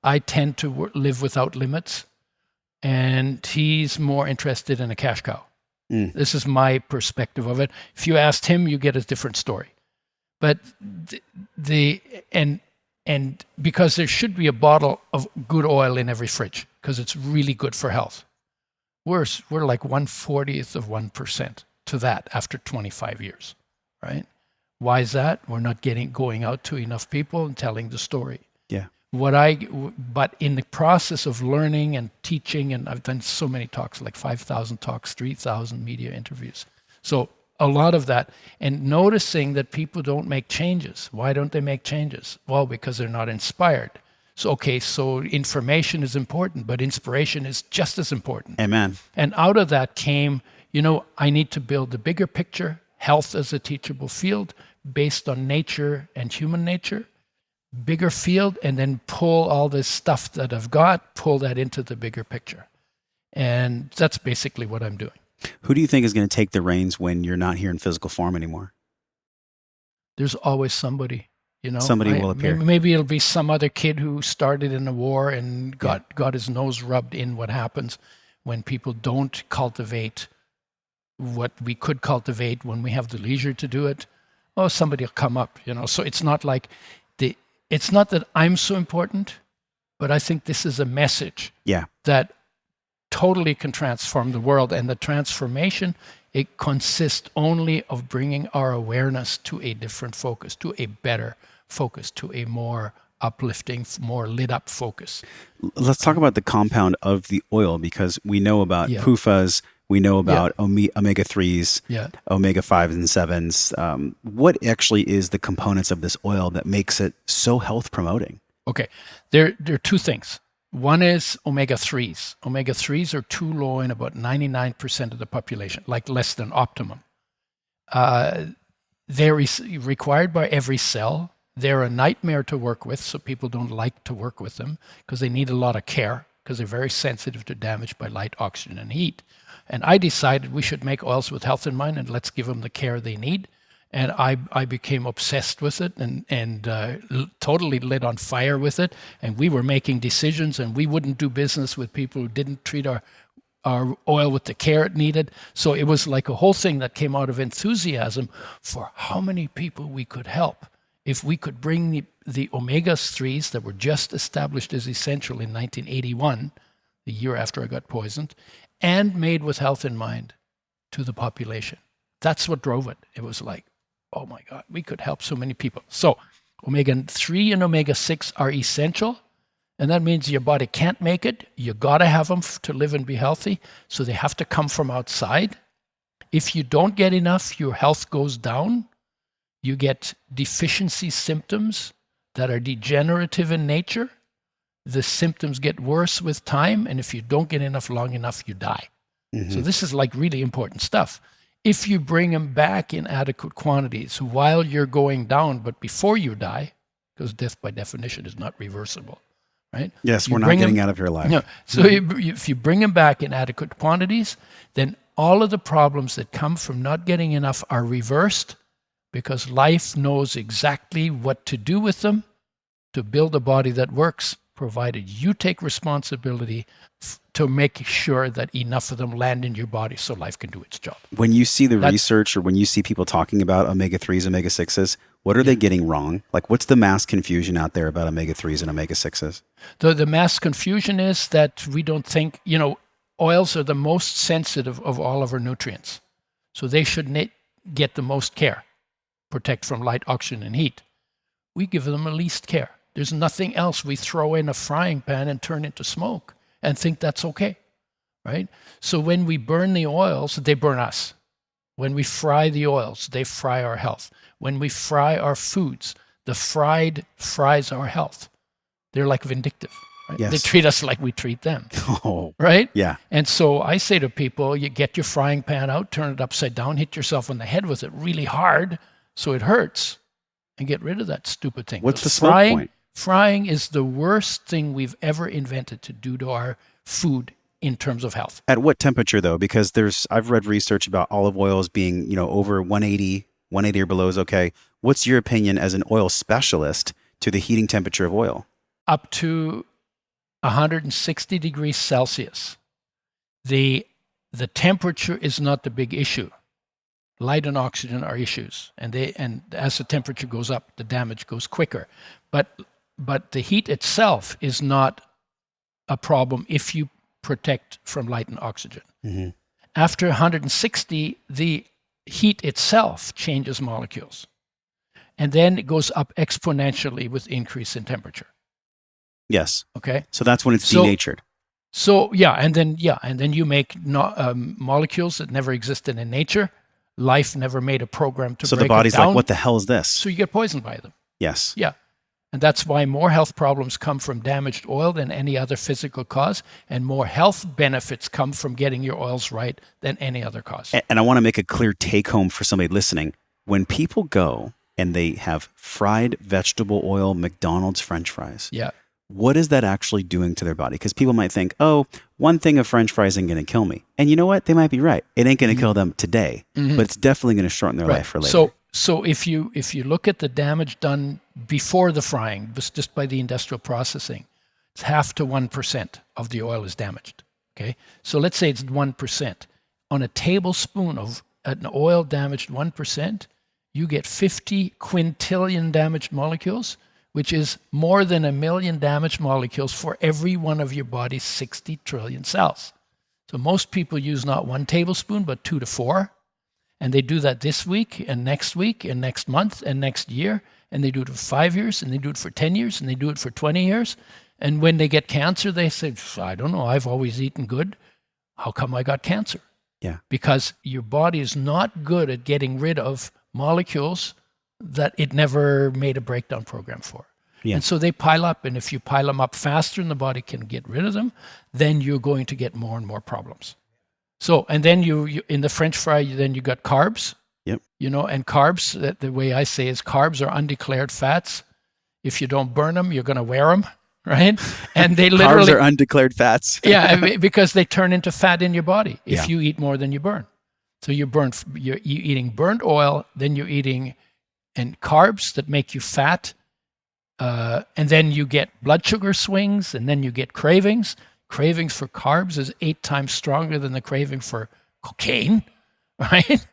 I tend to live without limits, and he's more interested in a cash cow. This is my perspective of it. If you asked him, you get a different story. But and because there should be a bottle of good oil in every fridge, because it's really good for health. We're like 1/40th of 1% to that after 25 years, right? Why is that? We're not going out to enough people and telling the story. Yeah. But in the process of learning and teaching, and I've done so many talks, like 5,000 talks, 3,000 media interviews. So a lot of that, and noticing that people don't make changes. Why don't they make changes? Well, because they're not inspired. So information is important, but inspiration is just as important. Amen. And out of that came, I need to build the bigger picture, health as a teachable field based on nature and human nature. Bigger field, and then pull all this stuff that I've got, pull that into the bigger picture. And that's basically what I'm doing. Who do you think is going to take the reins when you're not here in physical form anymore? There's always somebody, Somebody will appear. Maybe it'll be some other kid who started in a war and got his nose rubbed in what happens when people don't cultivate what we could cultivate when we have the leisure to do it. Oh, somebody will come up, So it's not like it's not that I'm so important, but I think this is a message that totally can transform the world. And the transformation, it consists only of bringing our awareness to a different focus, to a better focus, to a more uplifting, more lit up focus. Let's talk about the compound of the oil, because we know about PUFAs, we know about omega-3s, omega-5s and 7s. What actually is the components of this oil that makes it so health promoting? Okay. There are two things. One is omega-3s. Omega-3s are too low in about 99% of the population, like less than optimum. They're required by every cell. They're a nightmare to work with, so people don't like to work with them because they need a lot of care, because they're very sensitive to damage by light, oxygen, and heat. And I decided we should make oils with health in mind, and let's give them the care they need. And I became obsessed with it and totally lit on fire with it. And we were making decisions, and we wouldn't do business with people who didn't treat our oil with the care it needed. So it was like a whole thing that came out of enthusiasm for how many people we could help if we could bring the omega-3s that were just established as essential in 1981, the year after I got poisoned, and made with health in mind to the population. That's what drove it. It was like, oh my God, we could help so many people. So omega-3 and omega-6 are essential, and that means your body can't make it. You got to have them to live and be healthy, so they have to come from outside. If you don't get enough, your health goes down. You get deficiency symptoms that are degenerative in nature. The symptoms get worse with time, and if you don't get enough long enough, you die. Mm-hmm. So this is like really important stuff. If you bring them back in adequate quantities while you're going down, but before you die, because death by definition is not reversible, right? Yes, we're not getting out of here alive. No. So if you bring them back in adequate quantities, then all of the problems that come from not getting enough are reversed, because life knows exactly what to do with them to build a body that works, provided you take responsibility to make sure that enough of them land in your body so life can do its job. When you see the research, or when you see people talking about omega-3s, omega-6s, what are they getting wrong? Like, what's the mass confusion out there about omega-3s and omega-6s? The mass confusion is that we don't think, oils are the most sensitive of all of our nutrients. So they should get the most care. protect from light, oxygen, and heat. We give them the least care. There's nothing else we throw in a frying pan and turn into smoke and think that's okay, right? So when we burn the oils, they burn us. When we fry the oils, they fry our health. When we fry our foods, the fried fries our health. They're like vindictive. Right? Yes. They treat us like we treat them, Oh, right? yeah. And so I say to people, you get your frying pan out, turn it upside down, hit yourself on the head with it really hard so it hurts, and get rid of that stupid thing. What's the smoke point? Frying is the worst thing we've ever invented to do to our food in terms of health. At what temperature though? Because I've read research about olive oils being, over 180 or below is okay. What's your opinion as an oil specialist to the heating temperature of oil? Up to 160 degrees Celsius. The temperature is not the big issue. Light and oxygen are issues, and as the temperature goes up, the damage goes quicker. But the heat itself is not a problem if you protect from light and oxygen. Mm-hmm. After 160, the heat itself changes molecules, and then it goes up exponentially with increase in temperature. Yes. Okay. So that's when it's denatured. So and then you make molecules that never existed in nature. Life never made a program to break them down. So the body's like, what the hell is this? So you get poisoned by them. Yes. Yeah. And that's why more health problems come from damaged oil than any other physical cause, and more health benefits come from getting your oils right than any other cause. And I want to make a clear take home for somebody listening. When people go and they have fried vegetable oil, McDonald's French fries, what is that actually doing to their body? Because people might think, oh, one thing of French fries ain't going to kill me. And you know what? They might be right. It ain't going to kill them today, but it's definitely going to shorten their life for later. So if you look at the damage done before the frying, just by the industrial processing, it's 0.5 to 1% of the oil is damaged. Okay, so let's say it's 1%. On a tablespoon of an oil damaged 1%, you get 50 quintillion damaged molecules, which is more than 1 million damaged molecules for every one of your body's 60 trillion cells. So most people use not 1 tablespoon, but 2 to 4. And they do that this week and next month and next year. And they do it for 5 years, and they do it for 10 years, and they do it for 20 years. And when they get cancer, they say, I don't know, I've always eaten good. How come I got cancer? Yeah. Because your body is not good at getting rid of molecules that it never made a breakdown program for. Yeah. And so they pile up, and if you pile them up faster than the body can get rid of them, then you're going to get more and more problems. So, and then you in the French fry, then you got carbs. Yep. And carbs, the way I say is carbs are undeclared fats. If you don't burn them, you're going to wear them, right? And they literally... Carbs are undeclared fats. Yeah, because they turn into fat in your body if you eat more than you burn. So you're eating burnt oil, then you're eating and carbs that make you fat, and then you get blood sugar swings, and then you get cravings. Cravings for carbs is 8 times stronger than the craving for cocaine, right?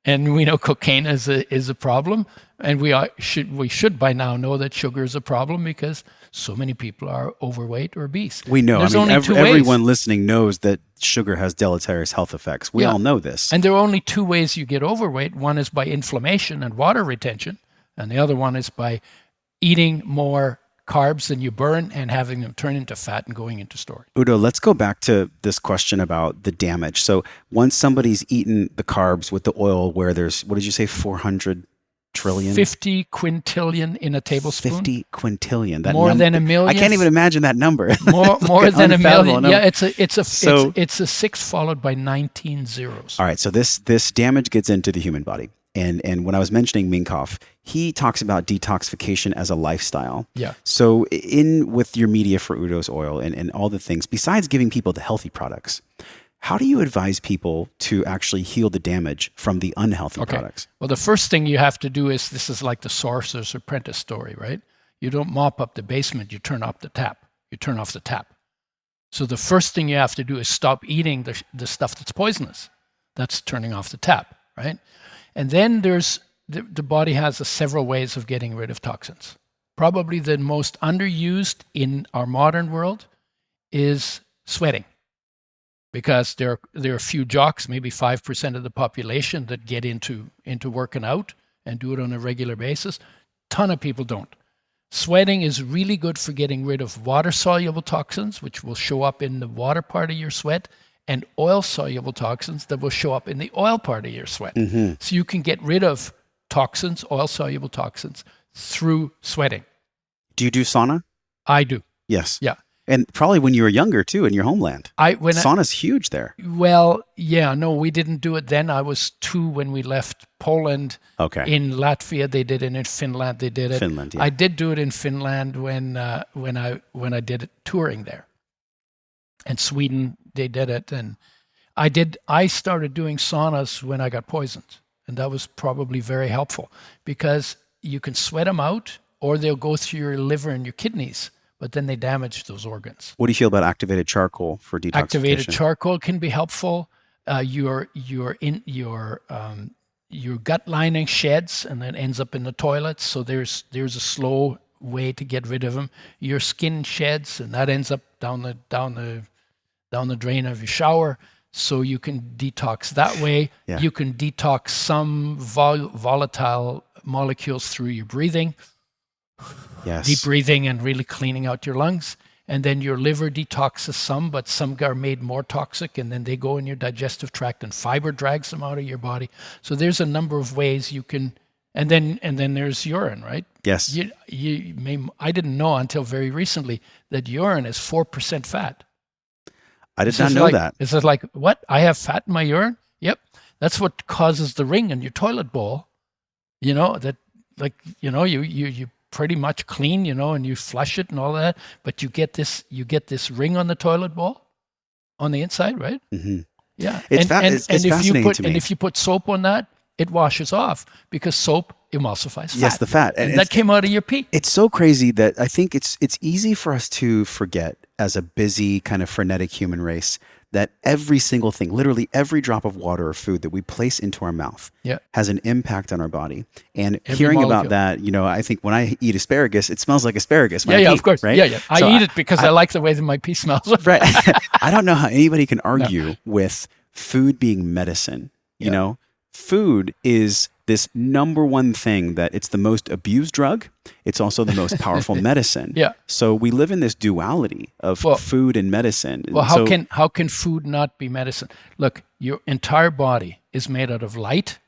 And we know cocaine is a problem, and we should by now know that sugar is a problem because so many people are overweight or obese. We know. Everyone listening knows that sugar has deleterious health effects. We all know this. And there are only 2 ways you get overweight. One is by inflammation and water retention, and the other one is by eating more carbs than you burn and having them turn into fat and going into storage. Udo, let's go back to this question about the damage. So once somebody's eaten the carbs with the oil where there's, what did you say, 400 trillion? 50 quintillion in a tablespoon. 50 quintillion. That more than a million. I can't even imagine that number. More than a million. Number. Yeah, it's a 6 followed by 19 zeros. All right, so this damage gets into the human body. And when I was mentioning Minkoff, he talks about detoxification as a lifestyle. Yeah. So with your media for Udo's oil and all the things, besides giving people the healthy products, how do you advise people to actually heal the damage from the unhealthy products? Well, the first thing you have to do is, this is like the Sorcerer's Apprentice story, right? You don't mop up the basement, you turn off the tap. You turn off the tap. So the first thing you have to do is stop eating the stuff that's poisonous. That's turning off the tap, right? And then there's the body has several ways of getting rid of toxins. Probably the most underused in our modern world is sweating, because there are a few jocks, maybe 5% of the population, that get into working out and do it on a regular basis. Ton of people don't. Sweating is really good for getting rid of water-soluble toxins, which will show up in the water part of your sweat, and oil-soluble toxins that will show up in the oil part of your sweat. So you can get rid of toxins, oil-soluble toxins, through sweating. Do you do sauna? I do. Yes. Yeah. And probably when you were younger too, in your homeland. Sauna's huge there. Well, yeah, no, we didn't do it then. I was 2 when we left Poland. Okay. In Latvia, they did it. In Finland, they did it. Finland, yeah. I did do it in Finland when I did it touring there. And Sweden, they did it. And I started doing saunas when I got poisoned. And that was probably very helpful because you can sweat them out or they'll go through your liver and your kidneys, but then they damage those organs. What do you feel about activated charcoal for detoxification? Activated charcoal can be helpful. Your gut lining sheds and then ends up in the toilet. So there's a slow way to get rid of them. Your skin sheds and that ends up down the drain of your shower. So you can detox that way. Yeah. You can detox some volatile molecules through your breathing. Yes. Deep breathing and really cleaning out your lungs. And then your liver detoxes some, but some are made more toxic and then they go in your digestive tract and fiber drags them out of your body. So there's a number of ways you can, and then there's urine, right? Yes. I didn't know until very recently that urine is 4% fat. I did not know that. It's like, what? I have fat in my urine? Yep. That's what causes the ring in your toilet bowl. You pretty much clean, and you flush it and all that, but you get this ring on the toilet bowl on the inside, right? Mm-hmm. Yeah. It's fascinating to me. And if you put soap on that, it washes off because soap emulsifies fat. Yes, the fat. And that came out of your pee. It's so crazy that I think it's easy for us to forget as a busy kind of frenetic human race that every single thing, literally every drop of water or food that we place into our mouth has an impact on our body. And hearing about that, I think when I eat asparagus, it smells like asparagus. When I eat, of course. Right? Yeah. I eat it because I like the way that my pee smells. Right. I don't know how anybody can argue with food being medicine. You know, food is this number one thing that it's the most abused drug. It's also the most powerful medicine. Yeah. So we live in this duality of food and medicine. Well, how can food not be medicine? Look, your entire body is made out of light,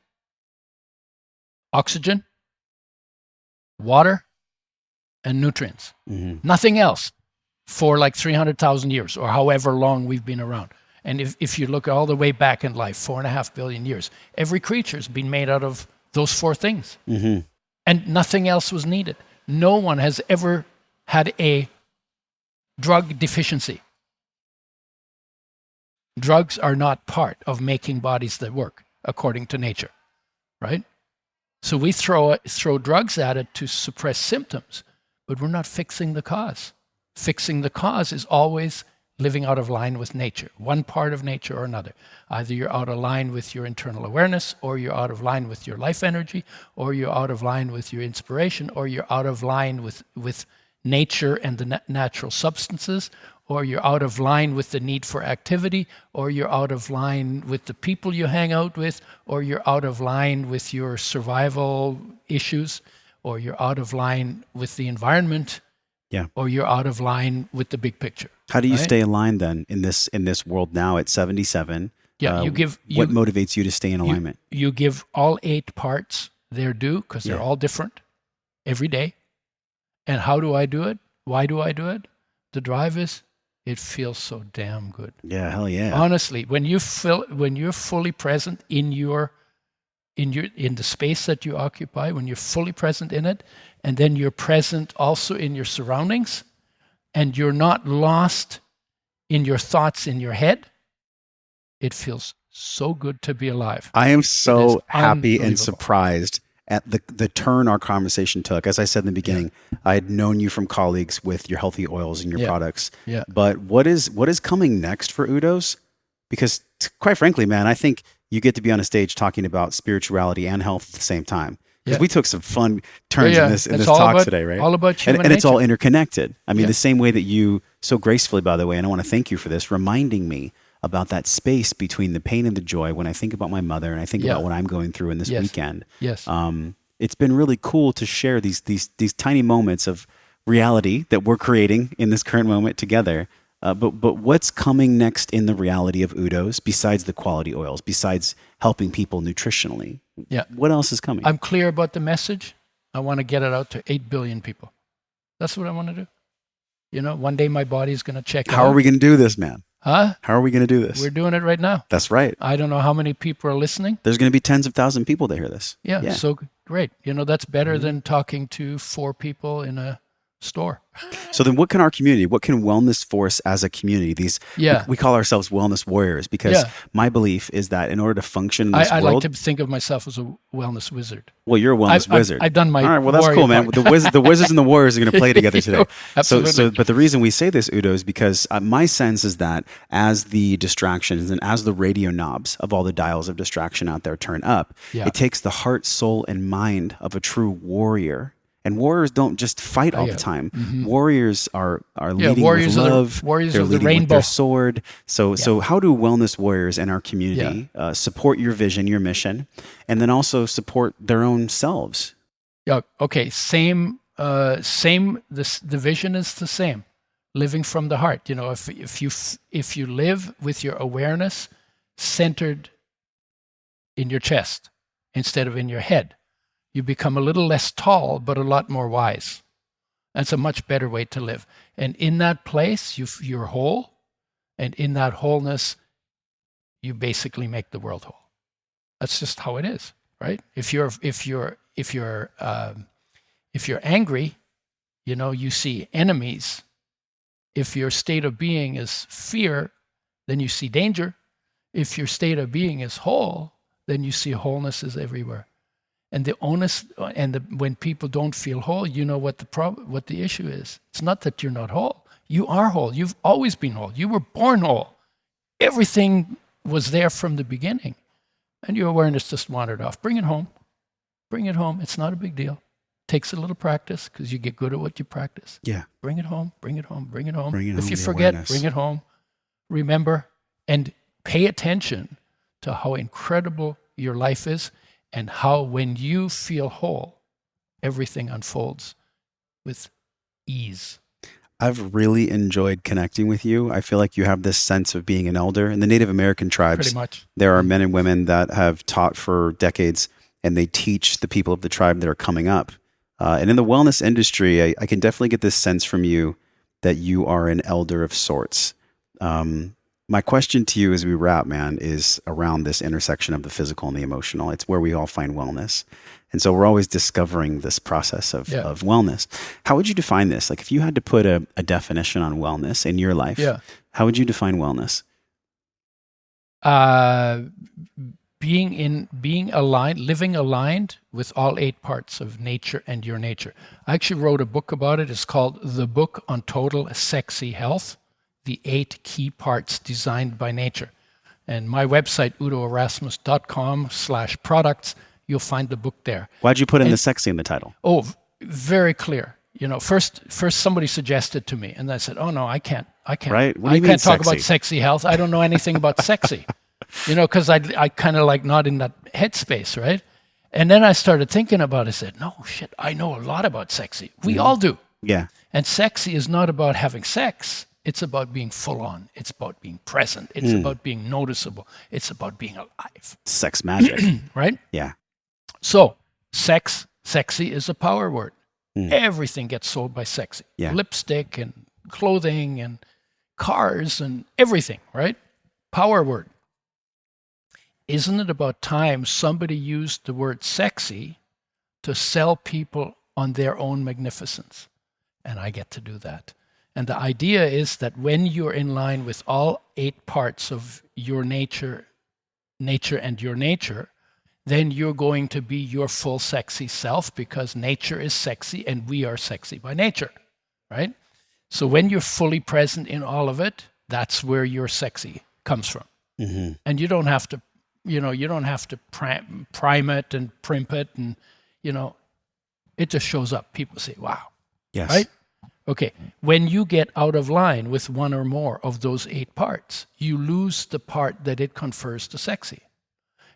oxygen, water, and nutrients. Mm-hmm. Nothing else for like 300,000 years or however long we've been around. And if you look all the way back in life, 4.5 billion years, every creature's been made out of those 4 things. Mm-hmm. And nothing else was needed. No one has ever had a drug deficiency. Drugs are not part of making bodies that work, according to nature, right? So we throw drugs at it to suppress symptoms, but we're not fixing the cause. Fixing the cause is always living out of line with nature, one part of nature or another. Either you're out of line with your internal awareness, or you're out of line with your life energy, or you're out of line with your inspiration, or you're out of line with nature and the natural substances, or you're out of line with the need for activity, or you're out of line with the people you hang out with, or you're out of line with your survival issues, or you're out of line with the environment, or you're out of line with the big picture. How do you stay aligned then in this world now at 77? Yeah, what motivates you to stay in alignment? You give all 8 parts their due because they're all different every day. And how do I do it? Why do I do it? The drive is it feels so damn good. Yeah, hell yeah. Honestly, when you're fully present in the space that you occupy, when you're fully present in it, and then you're present also in your surroundings, and you're not lost in your thoughts in your head, it feels so good to be alive. I am so happy and surprised at the turn our conversation took. As I said in the beginning, I had known you from colleagues with your healthy oils and your products. Yeah. But what is coming next for Udos? Because quite frankly, man, I think you get to be on a stage talking about spirituality and health at the same time. Because we took some fun turns in this talk today, right? All about human and it's nature. all interconnected. I mean, the same way that you so gracefully, by the way, and I want to thank you for this, reminding me about that space between the pain and the joy when I think about my mother and I think about what I'm going through in this weekend. Yes. it's been really cool to share these tiny moments of reality that we're creating in this current moment together. But what's coming next in the reality of Udo's besides the quality oils, besides helping people nutritionally? Yeah. What else is coming? I'm clear about the message. I want to get it out to 8 billion people. That's what I want to do. You know, one day my body's going to check it out. How are we going to do this, man? Huh? How are we going to do this? We're doing it right now. That's right. I don't know how many people are listening. There's going to be tens of thousands of people that hear this. Yeah. So great. You know, that's better than talking to 4 people in a store. So then what can our community, what can Wellness Force as a community, we call ourselves wellness warriors, because my belief is that in order to function in this I world. like to think of myself as a wellness wizard. Well, you're a wellness wizard. I've done my All right, well, that's cool, man. The wizards and the warriors are going to play together today. Absolutely. But the reason we say this, Udo, is because my sense is that as the distractions and as the radio knobs of all the dials of distraction out there turn up, it takes the heart, soul, and mind of a true warrior. And warriors don't just fight all the time. Mm-hmm. Warriors are leading with love. Warriors They're of the leading rainbow. with their sword. So how do wellness warriors in our community support your vision, your mission, and then also support their own selves? Yeah. Okay. Same. The vision is the same. Living from the heart. You know, if you live with your awareness centered in your chest instead of in your head, you become a little less tall, but a lot more wise. That's a much better way to live. And in that place, you're whole. And in that wholeness, you basically make the world whole. That's just how it is, right? If you're angry, you know, you see enemies. If your state of being is fear, then you see danger. If your state of being is whole, then you see wholeness is everywhere. And when people don't feel whole, you know what the issue is. It's not that you're not whole. You are whole. You've always been whole. You were born whole. Everything was there from the beginning. And your awareness just wandered off. Bring it home. Bring it home. It's not a big deal. Takes a little practice because you get good at what you practice. Yeah. Bring it home. Bring it home. Bring it home. Bring it if home, you the forget, awareness. bring it home. Remember and pay attention to how incredible your life is. And how, when you feel whole, everything unfolds with ease. I've really enjoyed connecting with you. I feel like you have this sense of being an elder. In the Native American tribes, Pretty much. There are men and women that have taught for decades, and they teach the people of the tribe that are coming up. And in the wellness industry, I can definitely get this sense from you that you are an elder of sorts. My question to you as we wrap, man, is around this intersection of the physical and the emotional. It's where we all find wellness. And so we're always discovering this process of wellness. How would you define this? Like if you had to put a definition on wellness in your life, how would you define wellness? Being aligned, living aligned with all 8 parts of nature and your nature. I actually wrote a book about it. It's called The Book on Total Sexy Health. The 8 key parts designed by nature. And my website, udoerasmus.com/products, you'll find the book there. Why'd you put in the sexy in the title? Oh, very clear. You know, first somebody suggested to me, and I said, "Oh no, I can't. Right? What do I you mean can't talk sexy? about sexy health. I don't know anything about sexy." You know, because I kind of like not in that headspace, right? And then I started thinking about it. I said, "No shit, I know a lot about sexy. We all do." Yeah. And sexy is not about having sex. It's about being full on. It's about being present. It's about being noticeable. It's about being alive. Sex magic. Right? Yeah. So, sexy is a power word. Everything gets sold by sexy. Yeah. Lipstick and clothing and cars and everything, right? Power word. Isn't it about time somebody used the word sexy to sell people on their own magnificence? And I get to do that. And the idea is that when you're in line with all 8 parts of your nature and your nature, then you're going to be your full sexy self because nature is sexy and we are sexy by nature, right? So when you're fully present in all of it, that's where your sexy comes from. Mm-hmm. And you don't have to, prime it and primp it and, it just shows up. People say, wow. Yes. Right? Okay, when you get out of line with one or more of those 8 parts, you lose the part that it confers to sexy.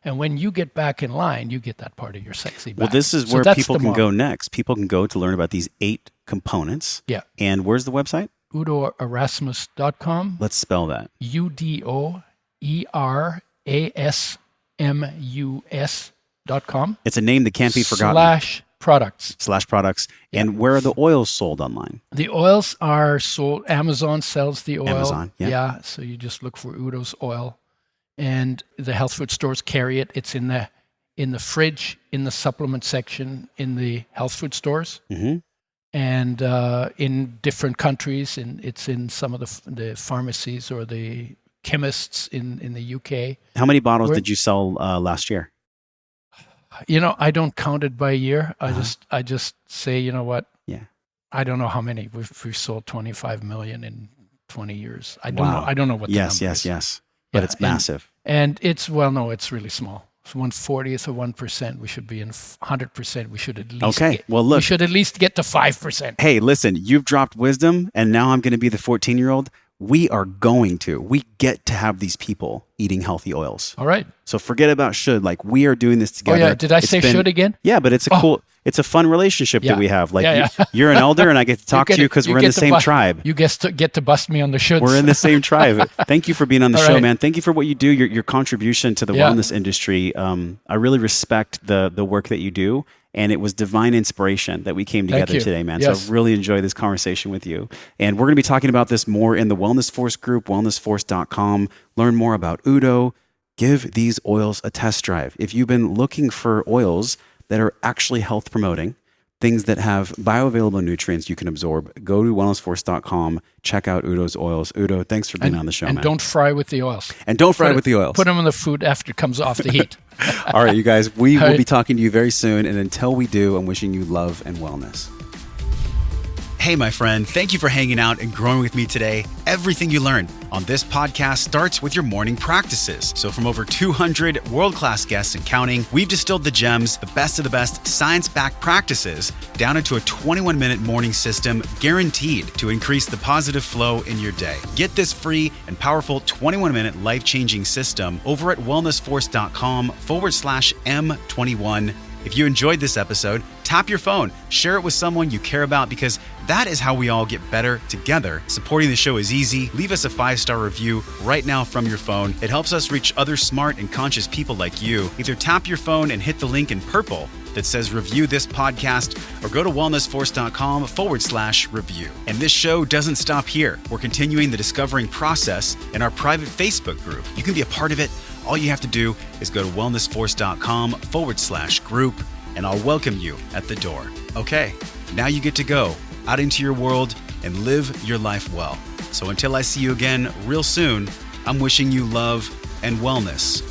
And when you get back in line, you get that part of your sexy back. Well, this is So where that's people the can model. go next. People can go to learn about these 8 components. Yeah. And where's the website? UDOErasmus.com. Let's spell that. UDOERASMUS.com. It's a name that can't be forgotten. /products. /products. Yeah. And where are the oils sold online? The oils are sold. Amazon sells the oil. Amazon, yeah. So you just look for Udo's oil, and the health food stores carry it. It's in the fridge, in the supplement section, in the health food stores, and in different countries. It's in some of the pharmacies or the chemists in the UK. How many bottles did you sell last year? I don't count it by year. I just say, you know what? Yeah. I don't know how many. We've sold 25 million in 20 years. I don't Wow. know. I don't know what the number is. Yes. But it's massive. And it's it's really small. It's 1/40th of 1%. We should be in 100%. We should at least we should at least get to 5%. Hey, listen, you've dropped wisdom, and now I'm going to be the 14-year-old. We get to have these people eating healthy oils. All right. So forget about should. Like, we are doing this together. Oh, yeah. Did I say should again? Yeah, but it's it's a fun relationship that we have. Like, you're an elder, and I get to talk to you because we're in the same tribe. You get to bust me on the shoulds. We're in the same tribe. Thank you for being on the show, right. man. Thank you for what you do, your contribution to the wellness industry. I really respect the work that you do. And it was divine inspiration that we came together today, man. Yes. So I really enjoyed this conversation with you. And we're going to be talking about this more in the Wellness Force group, wellnessforce.com. Learn more about Udo. Give these oils a test drive. If you've been looking for oils that are actually health promoting, things that have bioavailable nutrients you can absorb, go to wellnessforce.com. Check out Udo's oils. Udo, thanks for being on the show, man. And don't fry with the oils. And don't fry with the oils. Put them in the food after it comes off the heat. All right, you guys, we will be talking to you very soon. And until we do, I'm wishing you love and wellness. Hey, my friend, thank you for hanging out and growing with me today. Everything you learn on this podcast starts with your morning practices. So from over 200 world-class guests and counting, we've distilled the gems, the best of the best science-backed practices down into a 21-minute morning system guaranteed to increase the positive flow in your day. Get this free and powerful 21-minute life-changing system over at wellnessforce.com/M21. If you enjoyed this episode, tap your phone, share it with someone you care about, because that is how we all get better together. Supporting the show is easy. Leave us a 5-star review right now from your phone. It helps us reach other smart and conscious people like you. Either tap your phone and hit the link in purple that says review this podcast, or go to wellnessforce.com/review. And this show doesn't stop here. We're continuing the discovering process in our private Facebook group. You can be a part of it. All you have to do is go to wellnessforce.com/group, and I'll welcome you at the door. Okay, now you get to go out into your world and live your life well. So until I see you again real soon, I'm wishing you love and wellness.